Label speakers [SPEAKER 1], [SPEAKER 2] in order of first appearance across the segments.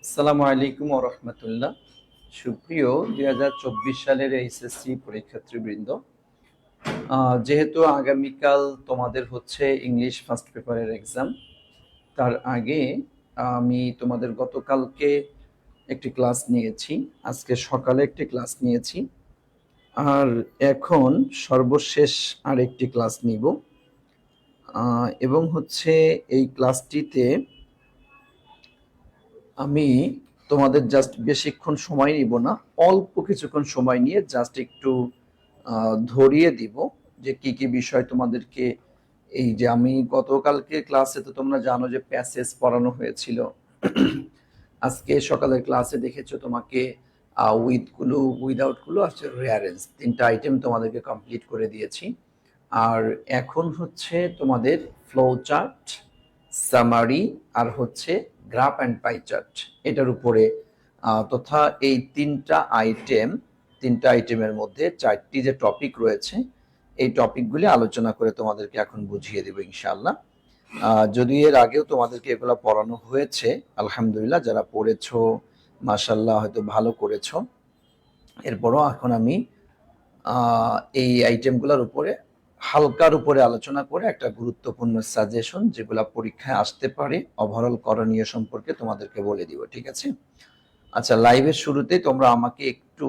[SPEAKER 1] আসসালামু আলাইকুম ওয়া রাহমাতুল্লাহ। সুপ্রিয় ২০২৪ সালের এইচএসসি পরীক্ষার্থীবৃন্দ, যেহেতু আগামীকাল তোমাদের হচ্ছে ইংলিশ ফার্স্ট পেপারের এক্সাম, তার আগে আমি তোমাদের গতকালকে একটি ক্লাস নিয়েছি, আজকে সকালে একটি ক্লাস নিয়েছি, আর এখন সর্বশেষ আরেকটি ক্লাস নিব। এবং হচ্ছে এই ক্লাসটিতে আমি তোমাদের জাস্ট বেশিক্ষণ সময় নিব না, অল্প কিছুক্ষণ সময় নিয়ে জাস্ট একটু ধরিয়ে দিব যে কি কি বিষয় তোমাদেরকে, এই যে আমি গতকালকে ক্লাসে তো তোমরা জানো যে প্যাসেজ পড়ানো হয়েছিল। আজকে সকালের ক্লাসে দেখেছো তোমাকে উইথ গুলো, উইদাউট গুলো আর রেয়ারেন্স, তিনটা আইটেম তোমাদেরকে কমপ্লিট করে দিয়েছি। আর এখন হচ্ছে তোমাদের ফ্লো চার্ট, সামারি, আর হচ্ছে গ্রাফ অ্যান্ড পাই চার্ট, এটার উপরে তথা এই তিনটা আইটেমের মধ্যে চারটি যে টপিক রয়েছে, এই টপিকগুলি আলোচনা করে তোমাদেরকে এখন বুঝিয়ে দেবো ইনশাআল্লাহ। যদি এর আগেও তোমাদেরকে এগুলো পড়ানো হয়েছে, আলহামদুলিল্লাহ, যারা পড়েছো মাশাআল্লাহ হয়তো ভালো করেছো। এরপরও এখন আমি এই আইটেমগুলোর উপরে হালকার উপরে আলোচনা করে একটা গুরুত্বপূর্ণ সাজেশন যেগুলো পরীক্ষায় আসতে পারে ওভারঅল করণীয় সম্পর্কে তোমাদেরকে বলে দিব, ঠিক আছে? আচ্ছা, লাইভের শুরুতে তোমরা আমাকে একটু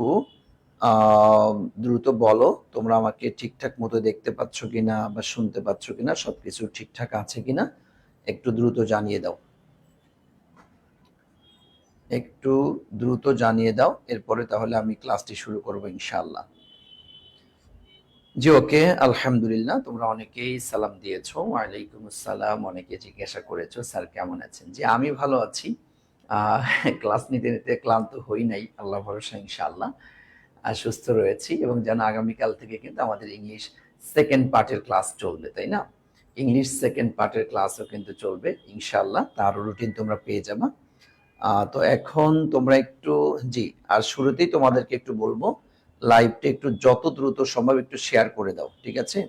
[SPEAKER 1] দ্রুত বলো তোমরা আমাকে ঠিকঠাক মতো দেখতে পাচ্ছ কিনা বা শুনতে পাচ্ছ কিনা, সবকিছু ঠিকঠাক আছে কিনা একটু দ্রুত জানিয়ে দাও, একটু দ্রুত জানিয়ে দাও, এরপরে তাহলে আমি ক্লাসটি শুরু করবো ইনশাআল্লাহ। জি, ওকে, আলহামদুলিল্লাহ, তোমরা অনেকেই সালাম দিয়েছো, ওয়ালাইকুম আসসালাম, অনেকে জিজ্ঞাসা করেছো স্যার কেমন আছেন। জি, আমি ভালো আছি। ক্লাস নিতে নিতে ক্লান্ত হই নাই, আল্লাহ ভরসা, ইনশাআল্লাহ সুস্থ রয়েছি। এবং যেন আগামীকাল থেকে কিন্তু আমাদের ইংলিশ সেকেন্ড পার্টের ক্লাস চলবে, তাই না? ইংলিশ সেকেন্ড পার্টের ক্লাসও কিন্তু চলবে ইনশাআল্লাহ, তার রুটিন তোমরা পেয়ে যাবা। তো এখন তোমরা একটু, জি, আর শুরুতেই তোমাদেরকে একটু বলবো লাইভটা একটু যত দ্রুত সম্ভব একটু শেয়ার করে দাও, ঠিক আছে?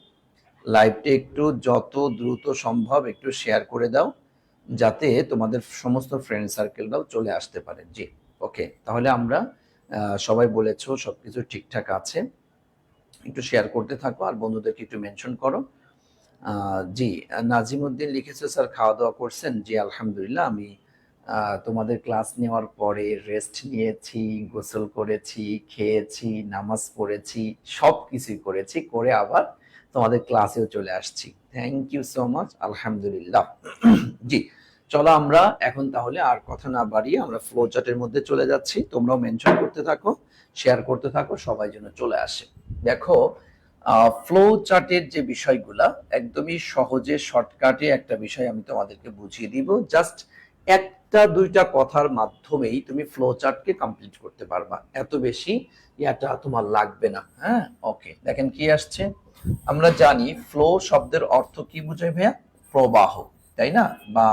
[SPEAKER 1] লাইভটা একটু যত দ্রুত সম্ভব একটু শেয়ার করে দাও, যাতে তোমাদের সমস্ত ফ্রেন্ড সার্কেলরাও চলে আসতে পারে। জি, ওকে, তাহলে আমরা সবাই বলেছো সবকিছু ঠিকঠাক আছে, একটু শেয়ার করতে থাকো আর বন্ধুদেরকে একটু মেনশন করো। জি, নাজিম উদ্দিন লিখেছে স্যার খাওয়া দাওয়া করছেন। জি, আলহামদুলিল্লাহ, আমি তোমাদের ক্লাস নেওয়ার পরে রেস্ট নিয়েছি, গোসল করেছি, খেয়েছি, নামাজ পড়েছি, সব কিছুই করেছি, করে আবার তোমাদের ক্লাসেও চলে আসছি। থ্যাংক ইউ সো মাচ, আলহামদুলিল্লাহ। জি, চলো আমরা এখন তাহলে আর কথা না বাড়িয়ে আমরা ফ্লো চার্টের মধ্যে চলে যাচ্ছি। তোমরাও মেনশন করতে থাকো, শেয়ার করতে থাকো, সবাই যেন চলে আসে। দেখো, ফ্লো চার্টের যে বিষয়গুলা একদমই সহজে শর্টকাটে একটা বিষয় আমি তোমাদেরকে বুঝিয়ে দিব, জাস্ট একটা দুইটা কথার মাধ্যমেই তুমি ফ্লো চার্টকে কমপ্লিট করতে পারবা, এত বেশি ইয়াটা তোমার লাগবে না। হ্যাঁ, ওকে, দেখেন কি আসছে। আমরা জানি ফ্লো শব্দের অর্থ কি বোঝায় ভাইয়া? প্রবাহ, তাই না? বা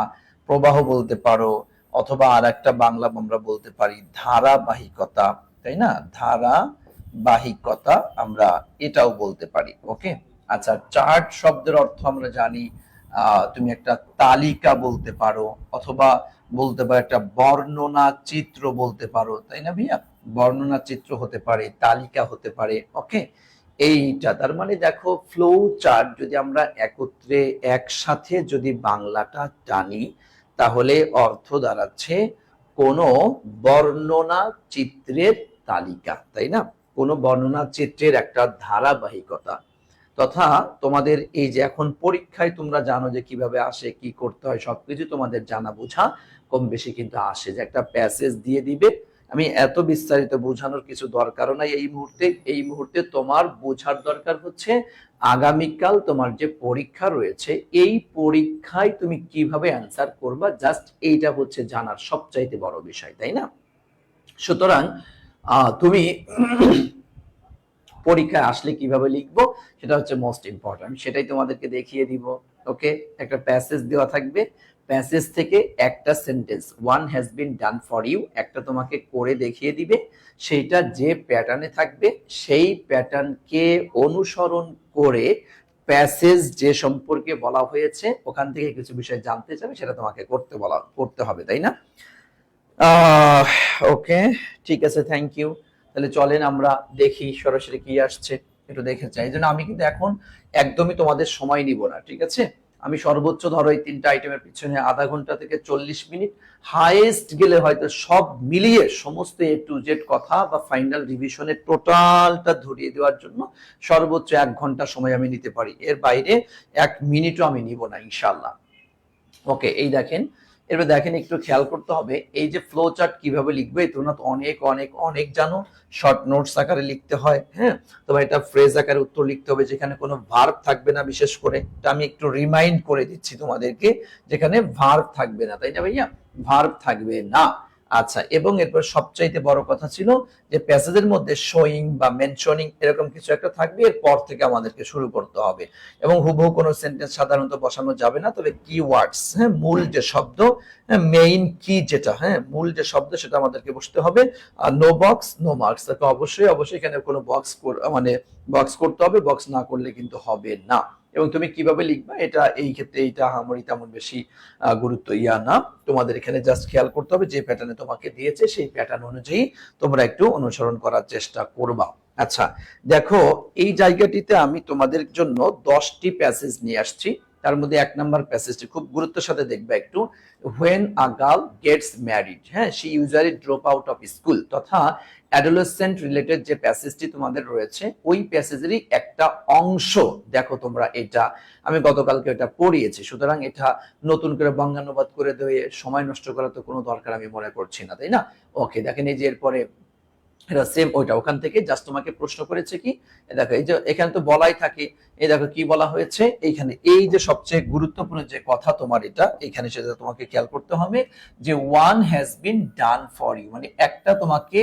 [SPEAKER 1] প্রবাহ বলতে পারো, অথবা আর একটা বাংলা আমরা বলতে পারি ধারাবাহিকতা, তাই না? ধারাবাহিকতা আমরা এটাও বলতে পারি। ওকে, আচ্ছা, চার্ট শব্দের অর্থ আমরা জানি, তুমি একটা তালিকা বলতে পারো, অথবা বলতে পারো একটা বর্ণনা চিত্র বলতে পারো, তাই না ভাইয়া? বর্ণনা চিত্র হতে পারে, তালিকা হতে পারে। ওকে, এইটা তার মানে দেখো, ফ্লো চার্ট যদি আমরা একত্রে একসাথে যদি বাংলাটা টানি, তাহলে অর্থ দাঁড়াচ্ছে কোনো বর্ণনা চিত্রের তালিকা, তাই না? কোনো বর্ণনা চিত্রের একটা ধারাবাহিকতা। তথা তোমাদের এই যে এখন পরীক্ষায় তোমরা জানো যে কিভাবে আসে, কি করতে হয়, সবকিছু তোমাদের জানা বোঝা কম বেশি কিন্তু আসে, যে একটা প্যাসেজ দিয়ে দিবে। আমি এত বিস্তারিত বোঝানোর কিছু দরকারও নাই এই মুহূর্তে। এই মুহূর্তে তোমার বোঝার দরকার হচ্ছে আগামীকাল তোমার যে পরীক্ষা রয়েছে, এই পরীক্ষায় তুমি কিভাবে অ্যান্সার করবা, জাস্ট এইটা হচ্ছে জানার সবচাইতে বড় বিষয়, তাই না? সুতরাং তুমি পরীক্ষায় আসলে কিভাবে লিখবো সেটা হচ্ছে মোস্ট ইম্পর্টেন্ট, সেটাই তোমাদেরকে দেখিয়ে দিব। ওকে, একটা প্যাসেজ দেওয়া থাকবে, প্যাসেজ থেকে একটা sentence, one has been done for you, একটা তোমাকে করে দেখিয়ে দিবে, সেইটা যে প্যাটার্নে থাকবে সেই প্যাটার্নকে অনুসরণ করে প্যাসেজ যে সম্পর্কে বলা হয়েছে ওখান থেকে কিছু বিষয় জানতে চাবে, সেটা তোমাকে করতে হবে, তাই না? ওকে, ঠিক আছে, থ্যাংক ইউ। তাহলে চলেন আমরা দেখি সরাসরি কি আসছে, একটু দেখে যাই। এই জন্য আমি কিন্তু এখন একদমই তোমাদের সময় নিব না, ঠিক আছে? আমি সর্বোচ্চ ধরো এই তিনটা আইটেমের পিছনে আধা ঘন্টা থেকে 40 মিনিট, হাইয়েস্ট গেলে হয়তো সব মিলিয়ে সমস্ত এ টু জেড কথা বা ফাইনাল রিভিশনের টোটালটা ধরিয়ে দেওয়ার জন্য সর্বোচ্চ 1 ঘন্টা সময় আমি নিতে পারি, এর বাইরে 1 মিনিটও আমি নিব না ইনশাল্লাহ। ওকে, এই দেখেন, এবার দেখেন একটু খেয়াল করতে হবে এই যে ফ্লো চার্ট কিভাবে লিখবে। তোমরা তো অনেক অনেক অনেক জানো, শর্ট নোটস আকারে লিখতে হয়, হ্যাঁ? তোমার এটা ফ্রেজ আকারে উত্তর লিখতে হবে, যেখানে কোনো ভার্ব থাকবে না। বিশেষ করে এটা আমি একটু রিমাইন্ড করে দিচ্ছি তোমাদেরকে, যেখানে ভার্ব থাকবে না, তাই না ভাইয়া? ভার্ব থাকবে না। আচ্ছা, এবং এরপর সবচাইতে বড় কথা ছিল যে প্যাসেজের মধ্যে শোয়িং বা মেনশনিং এরকম কিছু একটা থাকবে, এরপর থেকে আমাদেরকে শুরু করতে হবে। এবং হুবহু কোনো সেন্টেন্স সাধারণত বসানো যাবে না, তবে কিওয়ার্ডস, হ্যাঁ, মূল যে শব্দ, মেইন কি যেটা, হ্যাঁ, মূল যে শব্দ সেটা আমাদেরকে বসতে হবে। আর নো বক্স নো মার্কস, তাকে অবশ্যই অবশ্যই এখানে কোনো বক্স মানে বক্স করতে হবে, বক্স না করলে কিন্তু হবে না। এবং তুমি কিভাবে লিখবা এটা এই ক্ষেত্রে এইটা আমারই তেমন বেশি গুরুত্ব না। তোমাদের এখানে জাস্ট খেয়াল করতে হবে যে প্যাটার্নে তোমাকে দিয়েছে সেই প্যাটার্ন অনুযায়ী তোমরা একটু অনুসরণ করার চেষ্টা করবা। আচ্ছা, দেখো এই জায়গাটিতে আমি তোমাদের জন্য 10টি প্যাসেজ নিয়ে আসছি। তার মধ্যে 1 নম্বর প্যাসেজটি খুব গুরুত্বের সাথে দেখবে একটু। When a girl gets married, হ্যাঁ, she usually drop out of school, তথা অ্যাডোলেসেন্ট রিলেটেড যে প্যাসেজটি তোমাদের রয়েছে ওই প্যাসেজেরই একটা অংশ। দেখো তোমরা, এটা আমি গতকালকে এটা পড়িয়েছি, সুতরাং এটা নতুন করে বঙ্গানুবাদ করে দিয়ে সময় নষ্ট করার তো কোনো দরকার আমি মনে করছি না, তাই না? ওকে, দেখেন এই যে এরপরে এটা সেম ওইটা, ওখান থেকে জাস্ট তোমাকে প্রশ্ন করেছে কি, দেখো এই যে এখানে তো বলাই থাকে, এই দেখো কি বলা হয়েছে এইখানে, এই যে সবচেয়ে গুরুত্বপূর্ণ যে কথা তোমার এটা এখানে, সেটা তোমাকে খেয়াল করতে হবে যে one has been done for you, মানে একটা তোমাকে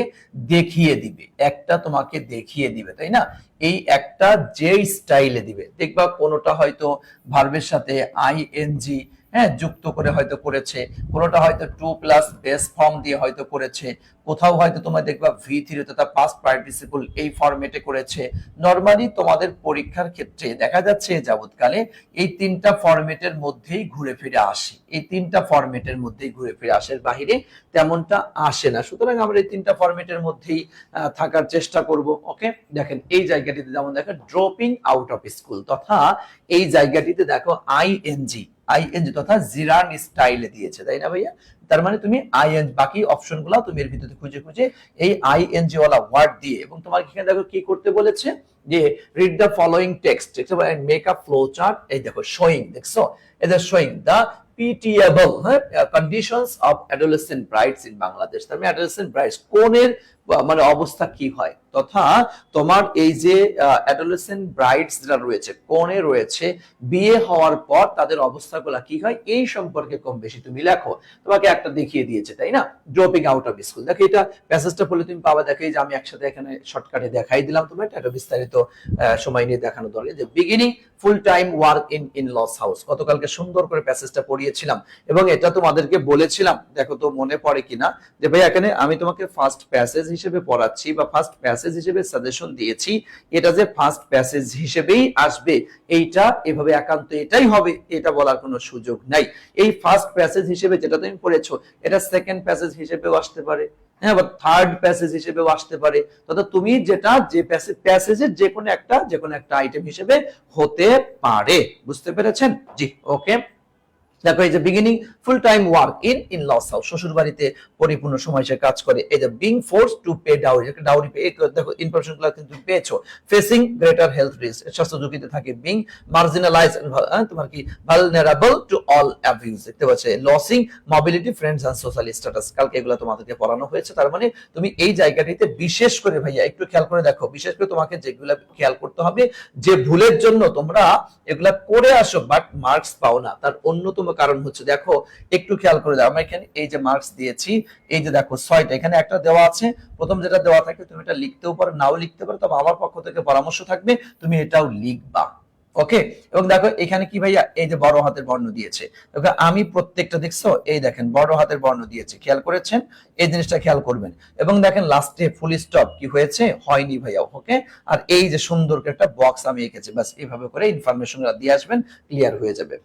[SPEAKER 1] দেখিয়ে দিবে, একটা তোমাকে দেখিয়ে দিবে, তাই না? এই একটা যে স্টাইলে দিবে, দেখবা কোনোটা হয়তো ভার্বের সাথে আইএনজি, হ্যাঁ, যুক্ত করে হয়তো করেছে, কোনোটা হয়তো টু প্লাস বেস ফর্ম দিয়ে হয়তো করেছে, কোথাও হয়তো তোমরা দেখবা V3 তথা পাস্ট পার্টিসিপল এই ফরম্যাটে করেছে। নরমালি তোমাদের পরীক্ষার ক্ষেত্রে দেখা যাচ্ছে যাবৎকালে এই তিনটা ফরম্যাটের মধ্যেই ঘুরে ফিরে আসে, এই তিনটা ফরম্যাটের মধ্যেই ঘুরে ফিরে আসে, বাহিরে তেমনটা আসে না। সুতরাং আমরা এই তিনটা ফরম্যাটের মধ্যেই থাকার চেষ্টা করব। ওকে, দেখেন এই জায়গাটিতে যেমন দেখো ড্রপিং আউট অফ স্কুল, তথা এই জায়গাটিতে দেখো আইএনজি তথা জিরান স্টাইলে দিয়েছে, তাই না ভাইয়া? তার মানে তুমি আইএন বাকি অপশনগুলো তুমি এর ভিতরে খুঁজে খুঁজে এই আইএনজি ওয়ালা ওয়ার্ড দিয়ে, এবং তোমার এখানে দেখো কি করতে বলেছে যে read the following text, make a flow chart. এই দেখো শোয়িং, দেখছো এই যে শোয়িং দ্য পিটিএবল, হ্যাঁ, conditions of adolescent brides in Bangladesh. তার মানে অ্যাডোলেসেন্ট ব্রাইডস কোনের মানে অবস্থা কি হয়, তথা তোমার এই যে অ্যাডোলেসেন্ট ব্রাইডস যারা রয়েছে, কোনে রয়েছে, বিয়ে হওয়ার পর তাদের অবস্থাগুলো কি হয় এই সম্পর্কে কম বেশি তুমি লেখো। তোমাকে একটা দেখিয়ে দিয়েছে, তাই না? ড্রপিং আউট অফ স্কুল, দেখো এটা প্যাসেজটা পড়লে তুমি পাবা। দেখো এই যে আমি একসাথে এখানে শর্টকাটে দেখাই দিলাম, তোমার এটা বিস্তারিত সময় নিয়ে দেখানো দরকার। যে beginning full time work in laws house, গতকালকে সুন্দর করে প্যাসেজটা পড়িয়েছিলাম এবং এটা তোমাদেরকে বলেছিলাম, দেখো তো মনে পড়ে কিনা, যে ভাই এখানে আমি তোমাকে ফার্স্ট প্যাসেজ হিসেবে পড়াচ্ছি বা ফার্স্ট প্যাসেজ হিসেবে সাজেশন দিয়েছি, এটা যে ফার্স্ট প্যাসেজ হিসেবেই আসবে এইটা এভাবে একান্ত এটাই হবে এটা বলার কোনো সুযোগ নাই। এই ফার্স্ট প্যাসেজ হিসেবে যেটা তুমি পড়েছো এটা সেকেন্ড প্যাসেজ হিসেবেও আসতে পারে, হ্যাঁ, বা থার্ড প্যাসেজ হিসেবেও আসতে পারে, তথা তুমি যেটা যে প্যাসেজের যে কোনো একটা আইটেম হিসেবে হতে পারে। বুঝতে পেরেছেন? জি, ওকে। দেখো এই যে beginning full time work in laws house, শ্বশুর বাড়িতে পরিপূর্ণ সময় সে কাজ করে। এই যে being forced to pay dowry, dowry pay, দেখো ইনফরমেশন গুলো কিন্তু পেয়েছো। ফেসিং গ্রেটার হেলথ রিস্ক, স্বাস্থ্য ঝুঁকিতে থাকে। বিং মার্জিনালাইজ, তোমার কি ভালনারেবল টু অল অ্যাবিউজ, দেখতে পাচ্ছ। Losing mobility, friends and social status, কালকে এগুলো তোমাদেরকে পড়ানো হয়েছে। তার মানে তুমি এই জায়গাটিতে বিশেষ করে ভাইয়া একটু খেয়াল করে দেখো, বিশেষ করে তোমাকে যেগুলো খেয়াল করতে হবে, যে ভুলের জন্য তোমরা এগুলা করে আসো বাট মার্কস পাও না, তার অন্যতম কারণ হচ্ছে, দেখো একটু খেয়াল করে দাও, আমরা এখানে এই যে মার্কস দিয়েছি, এই যে দেখো 6টা, এখানে একটা দেওয়া আছে, প্রথম যেটা দেওয়া থাকে তুমি এটা লিখতেও পারো নাও লিখতে পারো, তবে আমার পক্ষ থেকে পরামর্শ থাকবে তুমি এটাও লিখবা। ওকে, এবং দেখো এখানে কি ভাইয়া এই যে বড় হাতের বর্ণ দিয়েছে, দেখো আমি প্রত্যেকটা দেখছো এই দেখেন বড় হাতের বর্ণ দিয়েছে, খেয়াল করেছেন? এই জিনিসটা খেয়াল করবেন। এবং দেখেন লাস্টে ফুল স্টপ কি হয়েছে, হয়নি ভাইয়া। ওকে, আর এই যে সুন্দর একটা বক্স আমি এঁকেছি, বাস এইভাবে করে ইনফরমেশন দিয়ে আসবেন, ক্লিয়ার হয়ে যাবে।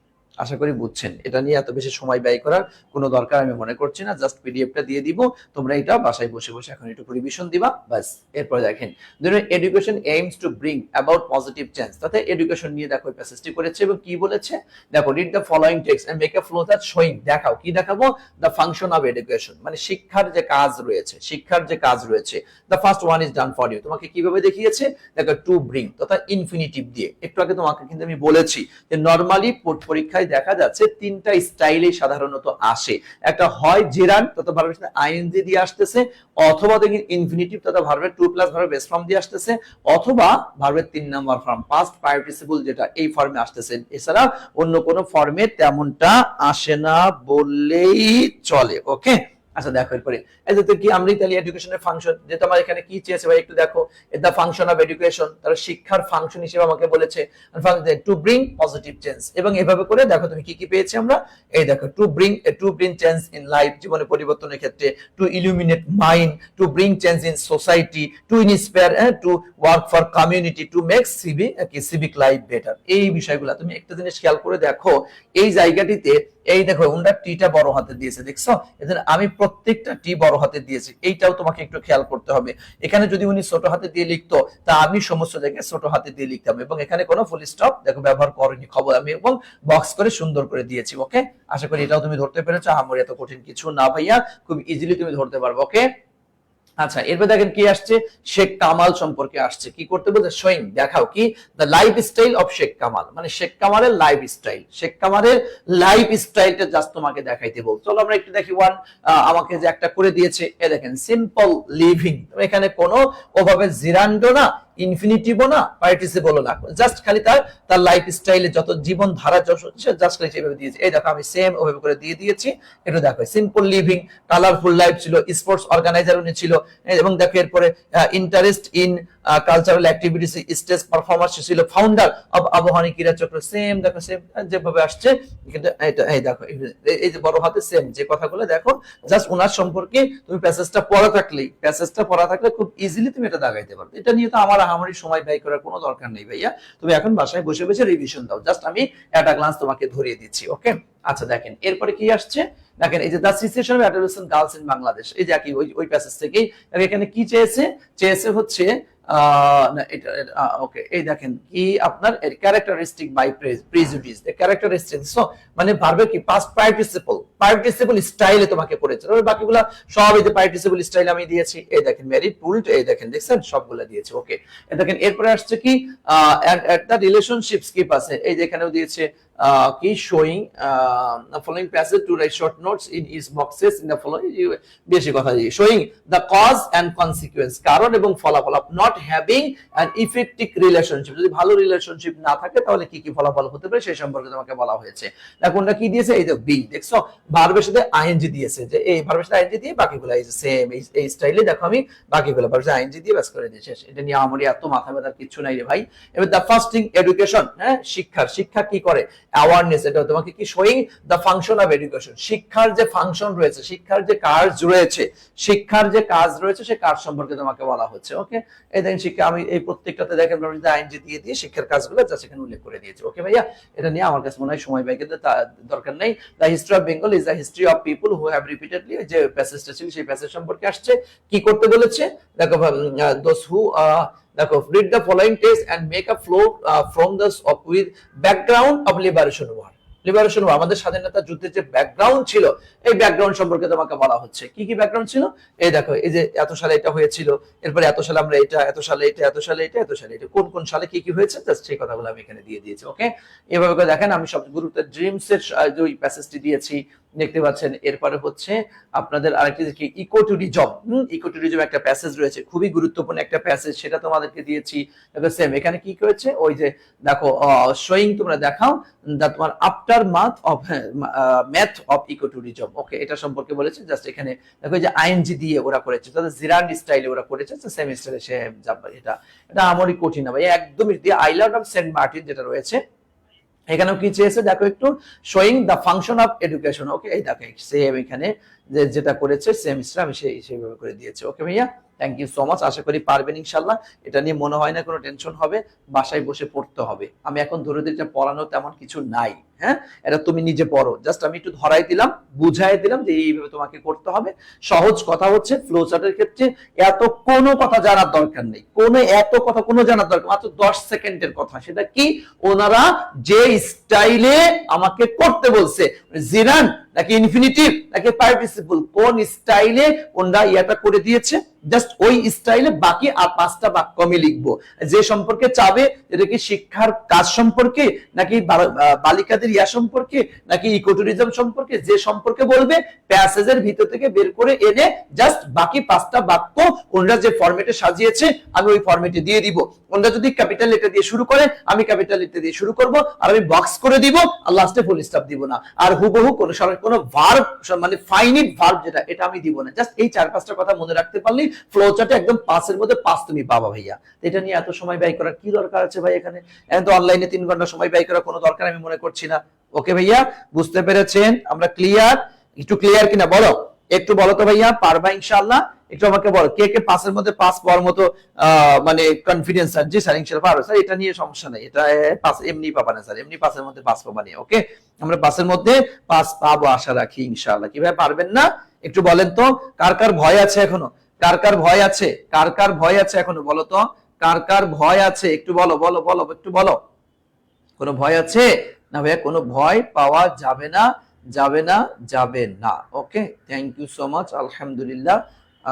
[SPEAKER 1] আশা করি বুঝছেন। এটা নিয়ে এত বেশি সময় ব্যয় করার কোনো দরকার আমি মনে করছি না। জাস্ট পিডিএফটা দিয়ে দিব, তোমরা এটা বাসায় বসে বসে এখন একটু রিভিশন দিবা, বাস। এরপর দেখেন education aims to bring about positive change, তাতে এডুকেশন নিয়ে দেখো প্যাসেজটি করেছে এবং কি বলেছে দেখো, read the following text and make a flow that showing, দেখাও কি দেখাবো, দ্য ফাংশন অফ এডুকেশন, মানে শিক্ষার যে কাজ রয়েছে, শিক্ষার যে কাজ রয়েছে। The first one is done for you, তোমাকে কিভাবে দেখিয়েছে দেখো, টু ব্রিং তথা ইনফিনিটিভ দিয়ে। একটু আগে তোমাকে কিন্তু আমি বলেছি যে নরমালি পরীক্ষায় দেখা যাচ্ছে তিনটা স্টাইলে সাধারণত আসে, একটা হয় জেরান তথা ভার্বের সাথে আইএনজি দিয়ে আসতেছে, অথবা দেখি ইনফিনিটিভ তথা ভার্বের টু প্লাস ভার্বের বেস ফর্ম দিয়ে আসতেছে, অথবা ভার্বের 3 নাম্বার ফর্ম পাস্ট পার্টিসিপল যেটা এই ফর্মে আসতেছে। এছাড়া অন্য কোনো ফর্মে তেমনটা আসে না বললেই চলে। ওকে, আচ্ছা দেখো এরপরে এই যে কি আমরা ইতালি এডুকেশনের ফাংশন, যেটা আমার এখানে কি চেয়েছে ভাই একটু দেখো, দ্য ফাংশন অফ এডুকেশন, তার শিক্ষার ফাংশন হিসেবে আমাকে বলেছে টু ব্রিং পজিটিভ চেঞ্জ, এবং এভাবে করে দেখো তুমি কি কি পেয়েছি আমরা, এই দেখো to bring change in life, জীবনে পরিবর্তনের ক্ষেত্রে, to illuminate mind, to bring change in society, to inspire, to work for community, to make civic life better. এই বিষয়গুলো তুমি একটা জিনিস খেয়াল করে দেখো, এই জায়গাটিতে এই দেখো ওনার টিটা বড় হাতে দিয়েছে, দেখছো, এজন্য আমি প্রত্যেকটা টি বড় হাতে দিয়েছি, এইটাও তোমাকে একটু খেয়াল করতে হবে। এখানে যদি উনি ছোট হাতে দিয়ে লিখতো তা আমি সমস্ত জায়গায় ছোট হাতে দিয়ে লিখতাম, এবং এখানে কোনো ফুল স্টপ দেখো ব্যবহার করিনি, খবর আমি এবং বক্স করে সুন্দর করে দিয়েছি। ওকে, আশা করি এটাও তুমি ধরতে পেরেছো, আমার এত কঠিন কিছু না ভাইয়া, খুব ইজিলি তুমি ধরতে পারবে। ওকে, আচ্ছা এরপর দেখেন কি আসছে, শেখ কামাল সম্পর্কে আসছে, কি করতে বলছে, শোয়িং দেখাও কি, the life style of Sheikh Kamal, মানে শেখ কামালের লাইফ স্টাইল, শেখ কামালের লাইফ স্টাইলটা জাস্ট তোমাকে দেখাইতে বল। চলো আমরা একটু দেখি ওয়ান, আমাকে যে একটা করে দিয়েছে, এ দেখেন সিম্পল লিভিং, এখানে কোনো ওভাবে জিরান্ডো না, ইনফিনিটিভও না, পার্টিসিপলও না, জাস্ট খালি তার লাইফ স্টাইলে যত জীবন ধারা জাস্ট খালি সেভাবে দিয়েছে। এই দেখো আমি সেম ওভাবে করে দিয়ে দিয়েছি, এটা দেখো সিম্পল লিভিং, কালারফুল লাইফ ছিল, স্পোর্টস অর্গানাইজার উনি ছিল, এবং দেখো এরপরে interest in cultural activities, stage performer ছিল, ফাউন্ডার অফ আবহানী ক্রীড়া চক্র, সেম দেখো সেম যেভাবে আসছে, কিন্তু এটা এই দেখো এই যে বড় হাতে সেম যে কথাগুলো দেখো, জাস্ট ওনার সম্পর্কে তুমি প্যাসেজটা পড়া থাকলে খুব ইজিলি তুমি এটা দাগাইতে পারবে। এটা নিয়ে তো আমার আহামরি সময় ব্যয় করার কোনো দরকার নেই ভাইয়া, তুমি এখন বাসায় বসে বসে রিভিশন দাও, জাস্ট আমি একটা গ্লান্স তোমাকে ধরিয়ে দিচ্ছি। ওকে, আচ্ছা দেখেন এরপরে কি আসছে, দেখেন এই যে the situation of adolescent girls in Bangladesh, এই যে কি ওই প্যাসেজ থেকেই এখানে কি চেয়েছে হচ্ছে ওকে, এই দেখেন কি আপনার characteristic by prejudice, characteristic, so মানে ভার্বের কি পাস্ট পার্টিসিপল স্টাইলে তোমাকে পড়েছে, বাকিগুলা সব এই যে পার্টিসিপল স্টাইল আমি দিয়েছি, এই দেখেন মেরিড পুলড, এই দেখেন দেখছেন সবগুলা দিয়েছি। ওকে, এই দেখেন এরপরে আসছে কি এট দ্য রিলেশনশিপ স্কিপ আছে, এই যে এখানেও দিয়েছে কি showing following passage to write short notes in is boxes in the following, বেশি কথা দিয়ে showing the cause and consequence, কারণ এবং ফলাফল, not having an effective relationship, যদি ভালো রিলেশনশিপ না থাকে তাহলে কি কি ফলাফল হতে পারে সেই সম্পর্কে তোমাকে বলা হয়েছে। কোনটা কি দিয়েছে, এই যে বি, দেখছো ভার্বের সাথে আইএনজি দিয়েছে, যে এই ভার্বের সাথে আইএনজি দিয়ে বাকিগুলো এই যে সেম এই স্টাইলে দেখো আমি বাকিগুলো ভার্বের সাথে আইএনজি দিয়ে বাস করে দিয়েছি। এটা নিয়ে আমার এত মাথা ব্যথার কিছু নাই রে ভাই। এবার দ্য ফার্স্টিং এডুকেশন, হ্যাঁ শিক্ষা কি করে, অ্যাওয়ারনেস, এটা তোমাকে কি showing the function of education, শিক্ষার যে ফাংশন রয়েছে, শিক্ষার যে কাজ রয়েছে সেই কাজ সম্পর্কে তোমাকে বলা হচ্ছে। ওকে, এই দেখেন শিক্ষা, আমি এই প্রত্যেকটাতে দেখেন আইনজি দিয়ে শিক্ষার কাজগুলো যা সেখানে উল্লেখ করে দিয়েছি। ওকে ভাইয়া, এটা নিয়ে আমার কাছে মনে হয় সময় ব্যয় করতে দরকার নেই। The history of Bengal is the history of people who have repeatedly, যে প্যাসেজটা ছিল সেই প্যাসেজ সম্পর্কে আসছে, কি করতে বলেছে দেখো, দোজ হু দেখো read the following text and make a flow from the with background of liberation war, আমাদের স্বাধীনতা যুদ্ধের যে ব্যাকগ্রাউন্ড ছিল এই ব্যাকগ্রাউন্ড সম্পর্কে তোমাকে বলা হচ্ছে। কি কি ব্যাকগ্রাউন্ড ছিল, এই দেখো এই যে এত সালে এটা হয়েছিল, এরপরে এত সালে আমরা এটা, এত সালে এটা, এত সালে এটা, এত সালে এটা, কোন কোন সালে কি কি হয়েছে জাস্ট সেই কথাগুলো আমি এখানে দিয়ে দিয়েছি। ওকে, এভাবে করে দেখেন আমি সব গুরুত্বের ড্রিমস এর যে প্যাসেজটি দিয়েছি দেখতে পাচ্ছেন। এরপরে হচ্ছে আপনাদের আরেকটি কি ইকো ট্যুরিজম, একটা প্যাসেজ রয়েছে, খুবই গুরুত্বপূর্ণ একটা প্যাসেজ, সেটা তোমাদেরকে দিয়েছি। সেম এখানে কি করেছে, ওই যে দেখো শোয়িং, তোমরা দেখাও তোমার aftermath of eco tourism. Okay, এটা সম্পর্কে বলেছে, জাস্ট এখানে দেখো যে আইএনজি দিয়ে ওরা করেছে, তাদের জিরান্ড স্টাইলে ওরা করেছে, সেম স্টাইলে সেম যাবে। এটা আমারই কঠিন না ভাই, একদমই দিয়ে আইল্যান্ড অফ সেন্ট মার্টিন যেটা রয়েছে এখানেও কি চেয়েছে দেখো একটু, showing the function of education. Okay, এই দেখো সেম এখানে যে যেটা করেছে সেমিস্টার আমি সেইভাবে করে দিয়েছি। ওকে ভাইয়া, থ্যাংক ইউ সো মাচ। আশা করি পারবেন ইনশাল্লাহ। এটা নিয়ে মনে হয় না কোনো টেনশন হবে, বাসায় বসে পড়তে হবে। আমি এখন ধরে দিতে পড়ানো তেমন কিছু নাই, হ্যাঁ, এটা তুমি নিজে পড়ো, জাস্ট আমি একটু ধরাই দিলাম, বুঝাই দিলাম যে এইভাবে তোমাকে করতে হবে। সহজ কথা হচ্ছে ফ্লো চার্টের ক্ষেত্রে এত কোনো কথা জানার দরকার নেই, এত কথা কোনো জানার দরকার, মাত্র 10 সেকেন্ডের কথা। সেটা কি, ওনারা যে স্টাইলে আমাকে করতে বলছে, জিরান নাকি ইনফিনিটিভ নাকি পার্টিসিপল, কোন স্টাইলে ওনারা ইয়াটা করে দিয়েছে, জাস্ট ওই স্টাইলে বাকি আর 5টা বাক্য আমি লিখবো, যে সম্পর্কে চাবে, এটা কি শিক্ষার কাজ সম্পর্কে নাকি বালিকাদের ইয়া সম্পর্কে নাকি ইকোটুরিজম সম্পর্কে, যে সম্পর্কে বলবে প্যাসেজের ভিতর থেকে বের করে এনে জাস্ট বাকি 5টা বাক্য ওনারা যে ফরম্যাটে সাজিয়েছে আমি ওই ফরম্যাটে দিয়ে দিব। ওনারা যদি ক্যাপিটাল লেটার দিয়ে শুরু করে আমি ক্যাপিটাল লেটার দিয়ে শুরু করব, আর আমি বক্স করে দিব, আর লাস্টে ফুল স্টপ দিব না, আর হুবহু কোনো ভার্ব মানে ফাইনিট ভার্ব যেটা, এটা আমি দিব না। জাস্ট এই 4-5টা কথা মনে রাখতে পারলেই ফ্লো চার্টে একদম 5-এর মধ্যে 5 তুমি পাবা ভাইয়া। এটা নিয়ে এত সময় ব্যয় করার কি দরকার আছে ভাই? এখানে এখন তো অনলাইনে 3 ঘন্টা সময় ব্যয় করার কোনো দরকার আমি মনে করছি না। ওকে ভাইয়া, বুঝতে পেরেছেন? আমরা ক্লিয়ার? একটু ক্লিয়ার কিনা বলো, একটু বলো তো ভাইয়া, পারবা ইনশাআল্লাহ? একটু আমাকে বলো কে কে 5-এর মধ্যে 5 পাওয়ার মতো মানে কনফিডেন্স আছে? জি স্যার ইনশাআল্লাহ পারো স্যার, এটা নিয়ে সমস্যা নাই, এটা 5 এমনি পাবা না স্যার, এমনি 5-এর মধ্যে 5 পাবা না। ওকে, আমরা 5-এর মধ্যে 5 পাবো আশা রাখি ইনশাআল্লাহ। কিভাবে পারবেন না একটু বলেন তো, কার কার ভয় আছে এখনো? কার কার ভয় আছে? কার কার ভয় আছে এখনো বলো তো, কার কার ভয় আছে? একটু বলো বলো বলো, একটু বলো, কোনো ভয় আছে না ভাইয়া? কোনো ভয় পাওয়া যাবে না, যাবে না, যাবে না। ওকে, থ্যাংক ইউ সো মাচ। আলহামদুলিল্লাহ,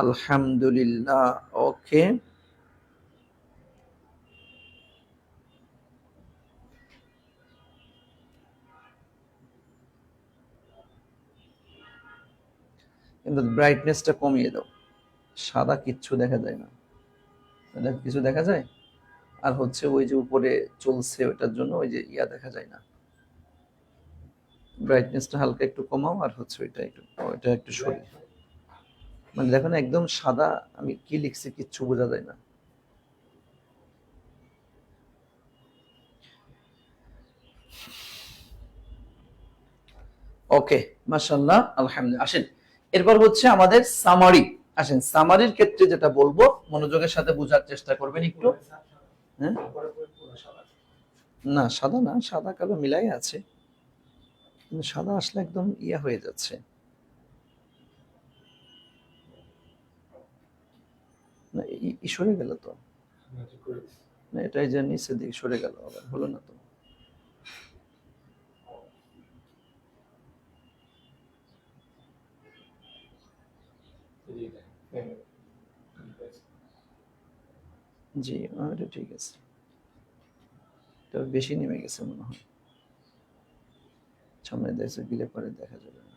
[SPEAKER 1] আলহামদুলিল্লাহ। ওকে, কিন্তু ব্রাইটনেসটা কমিয়ে দাও, সাদা কিচ্ছু দেখা যায় না, কিছু দেখা যায়। আর হচ্ছে ওই যে উপরে চলছে ওইটার জন্য ওই যে ইয়া দেখা যায় না, ব্রাইটনেসটা হালকা একটু কমাও, আর হচ্ছে ওইটা একটু সরিয়ে, মানে দেখো না একদম সাদা, আমি কি লিখছি কিচ্ছু বোঝা যায় না। ওকে, মাশাআল্লাহ, আলহামদুলিল্লাহ। আসেন এরপর হচ্ছে আমাদের সামারি। আসেন সামারির ক্ষেত্রে যেটা বলবো মনোযোগের সাথে বোঝার চেষ্টা করবেন একটু। হ্যাঁ, না সাদা না, সাদা কালো মিলাই আছে, কিন্তু সাদা আসলে একদম ইয়া হয়ে যাচ্ছে। না সরে গেল তো, না এটাই যে নিচের দিকে সরে গেল, আবার হলো না তো। জি এটা ঠিক আছে, তবে বেশি নেমে গেছে মনে হয়, সামনে দেখছে গিলে পরে দেখা যাবে না।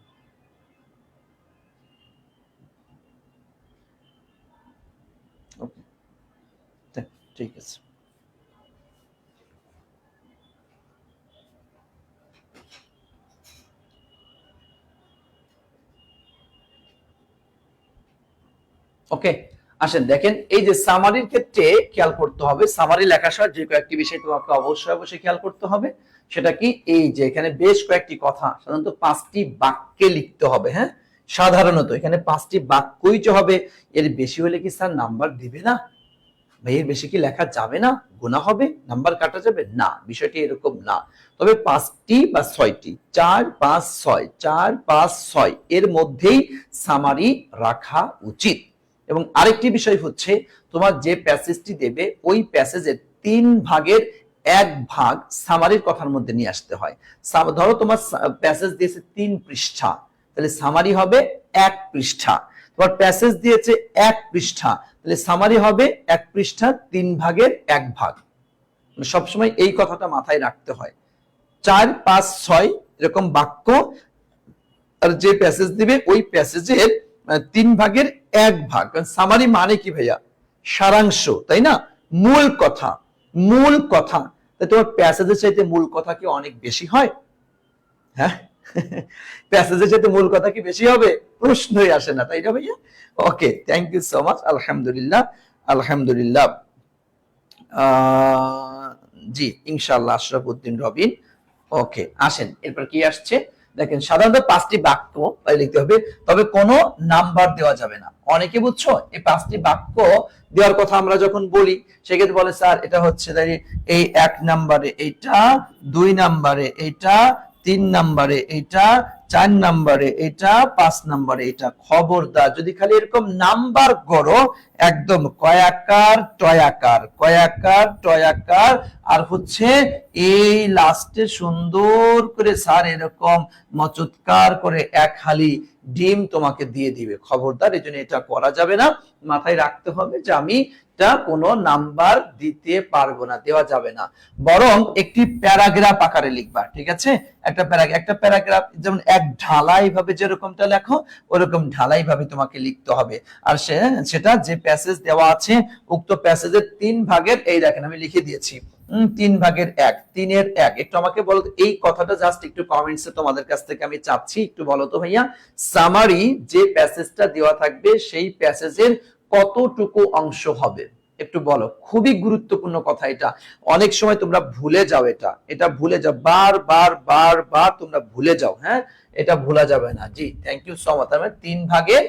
[SPEAKER 1] ওকে, ঠিক আছে। ওকে, আসেন দেখেন এই যে সামারির ক্ষেত্রে খেয়াল করতে হবে, সামারি লেখার সময় যে কয়েকটি বিষয় তোমাকে অবশ্যই অবশ্যই খেয়াল করতে হবে। সেটা কি, এই যে এখানে বেশ কয়েকটি কথা সাধারণত 5টি বাক্যে লিখতে হবে। হ্যাঁ, সাধারণত এখানে 5টি বাক্যই যে হবে, এর বেশি হলে কি স্যার নাম্বার দিবে না ভাই? এর বেশি কি লেখা যাবে না? গুণা হবে, নাম্বার কাটা যাবে না? বিষয়টি এরকম না। তবে 5টি বা 6টি, 4, 5, 6, 4, 5, 6 এর মধ্যেই সামারি রাখা উচিত। এবং আরেকটি বিষয় হচ্ছে, তোমার যে প্যাসেজটি দেবে ওই প্যাসেজের 3 ভাগের 1 ভাগ সামারির কথার মধ্যে নিয়ে আসতে হয়। ধরো তোমার প্যাসেজ দিয়েছে 3 পৃষ্ঠা, তাহলে সামারি হবে 1 পৃষ্ঠা। তোমার প্যাসেজ দিয়েছে 1 পৃষ্ঠা, তাহলে সামারি হবে 1 পৃষ্ঠা 3 ভাগের 1 ভাগ। সবসময় এই কথাটা মাথায় রাখতে হয়। 4, 5, 6 এরকম বাক্য, আর যে প্যাসেজ দিবে ওই প্যাসেজের 3 ভাগের 1 ভাগ। সামারি মানে কি ভাইয়া? সারাংশ, তাই না? মূল কথা, মূল কথা। তোমার প্যাসেজের চাইতে মূল কথা কি অনেক বেশি হয়? হ্যাঁ, প্যাসেজের চাইতে মূল কথা কি বেশি হবে? প্রশ্নই আসে না, তাই না ভাইয়া? ওকে, থ্যাংক ইউ সো মাচ। আলহামদুলিল্লাহ, আলহামদুলিল্লাহ। জি ইনশাআল্লাহ, আশরাফ উদ্দিন রবিন। ওকে, আসেন এরপর কি আসছে, দেখেন সাধারণত 5টি বাক্য লিখতে হবে, তবে কোনো নাম্বার দেওয়া যাবে না। অনেকে বুঝছো এই 5টি বাক্য দেওয়ার কথা আমরা যখন বলি সেক্ষেত্রে বলে স্যার এটা হচ্ছে এই 1 নম্বরে এটা, 2 নম্বরে এটা, 3 নম্বরে এটা, 4 নম্বরে এটা, 5 নম্বরে এটা। খবরদার যদি খালি এরকম নাম্বার করো, একদম কয়াকার টয়াকার কয়াকার টয়াকার আর হচ্ছে এই লাস্টে সুন্দর করে স্যার এরকম মচৎকার করে এক হালি ডিম তোমাকে দিয়ে দিবে। খবরদার, এই জন্য এটা করা যাবে না। মাথায় রাখতে হবে যে আমি কোনো নাম্বার দিতে পারবো না, দেওয়া যাবে না। বরং একটি প্যারাগ্রাফ আকারে লিখবা, ঠিক আছে? একটা প্যারাগ্রাফ যেমন এক ঢালাই ভাবে যেরকমটা লেখো ওরকম ঢালাই ভাবে তোমাকে লিখতে হবে। আর সেটা যে প্যাসেজ দেওয়া আছে উক্ত প্যাসেজের 3 ভাগের, এই দেখেন আমি লিখে দিয়েছি 3 ভাগের 1, 3-এর 1। একটু আমাকে বলো এই কথাটা জাস্ট একটু কমেন্টসে তোমাদের কাছ থেকে আমি চাচ্ছি, একটু বলো তো ভাইয়া, সামারি যে প্যাসেজটা দেওয়া থাকবে সেই প্যাসেজের কতটুকু অংশ হবে একটু বলো। খুবই গুরুত্বপূর্ণ কথা এটা, অনেক সময় তোমরা ভুলে যাও, এটা ভুলে যাও, বার তোমরা ভুলে যাও। হ্যাঁ, এটা ভুলা যাবে না। জি, থ্যাংক ইউ সো মাচ। তার মানে 3 ভাগের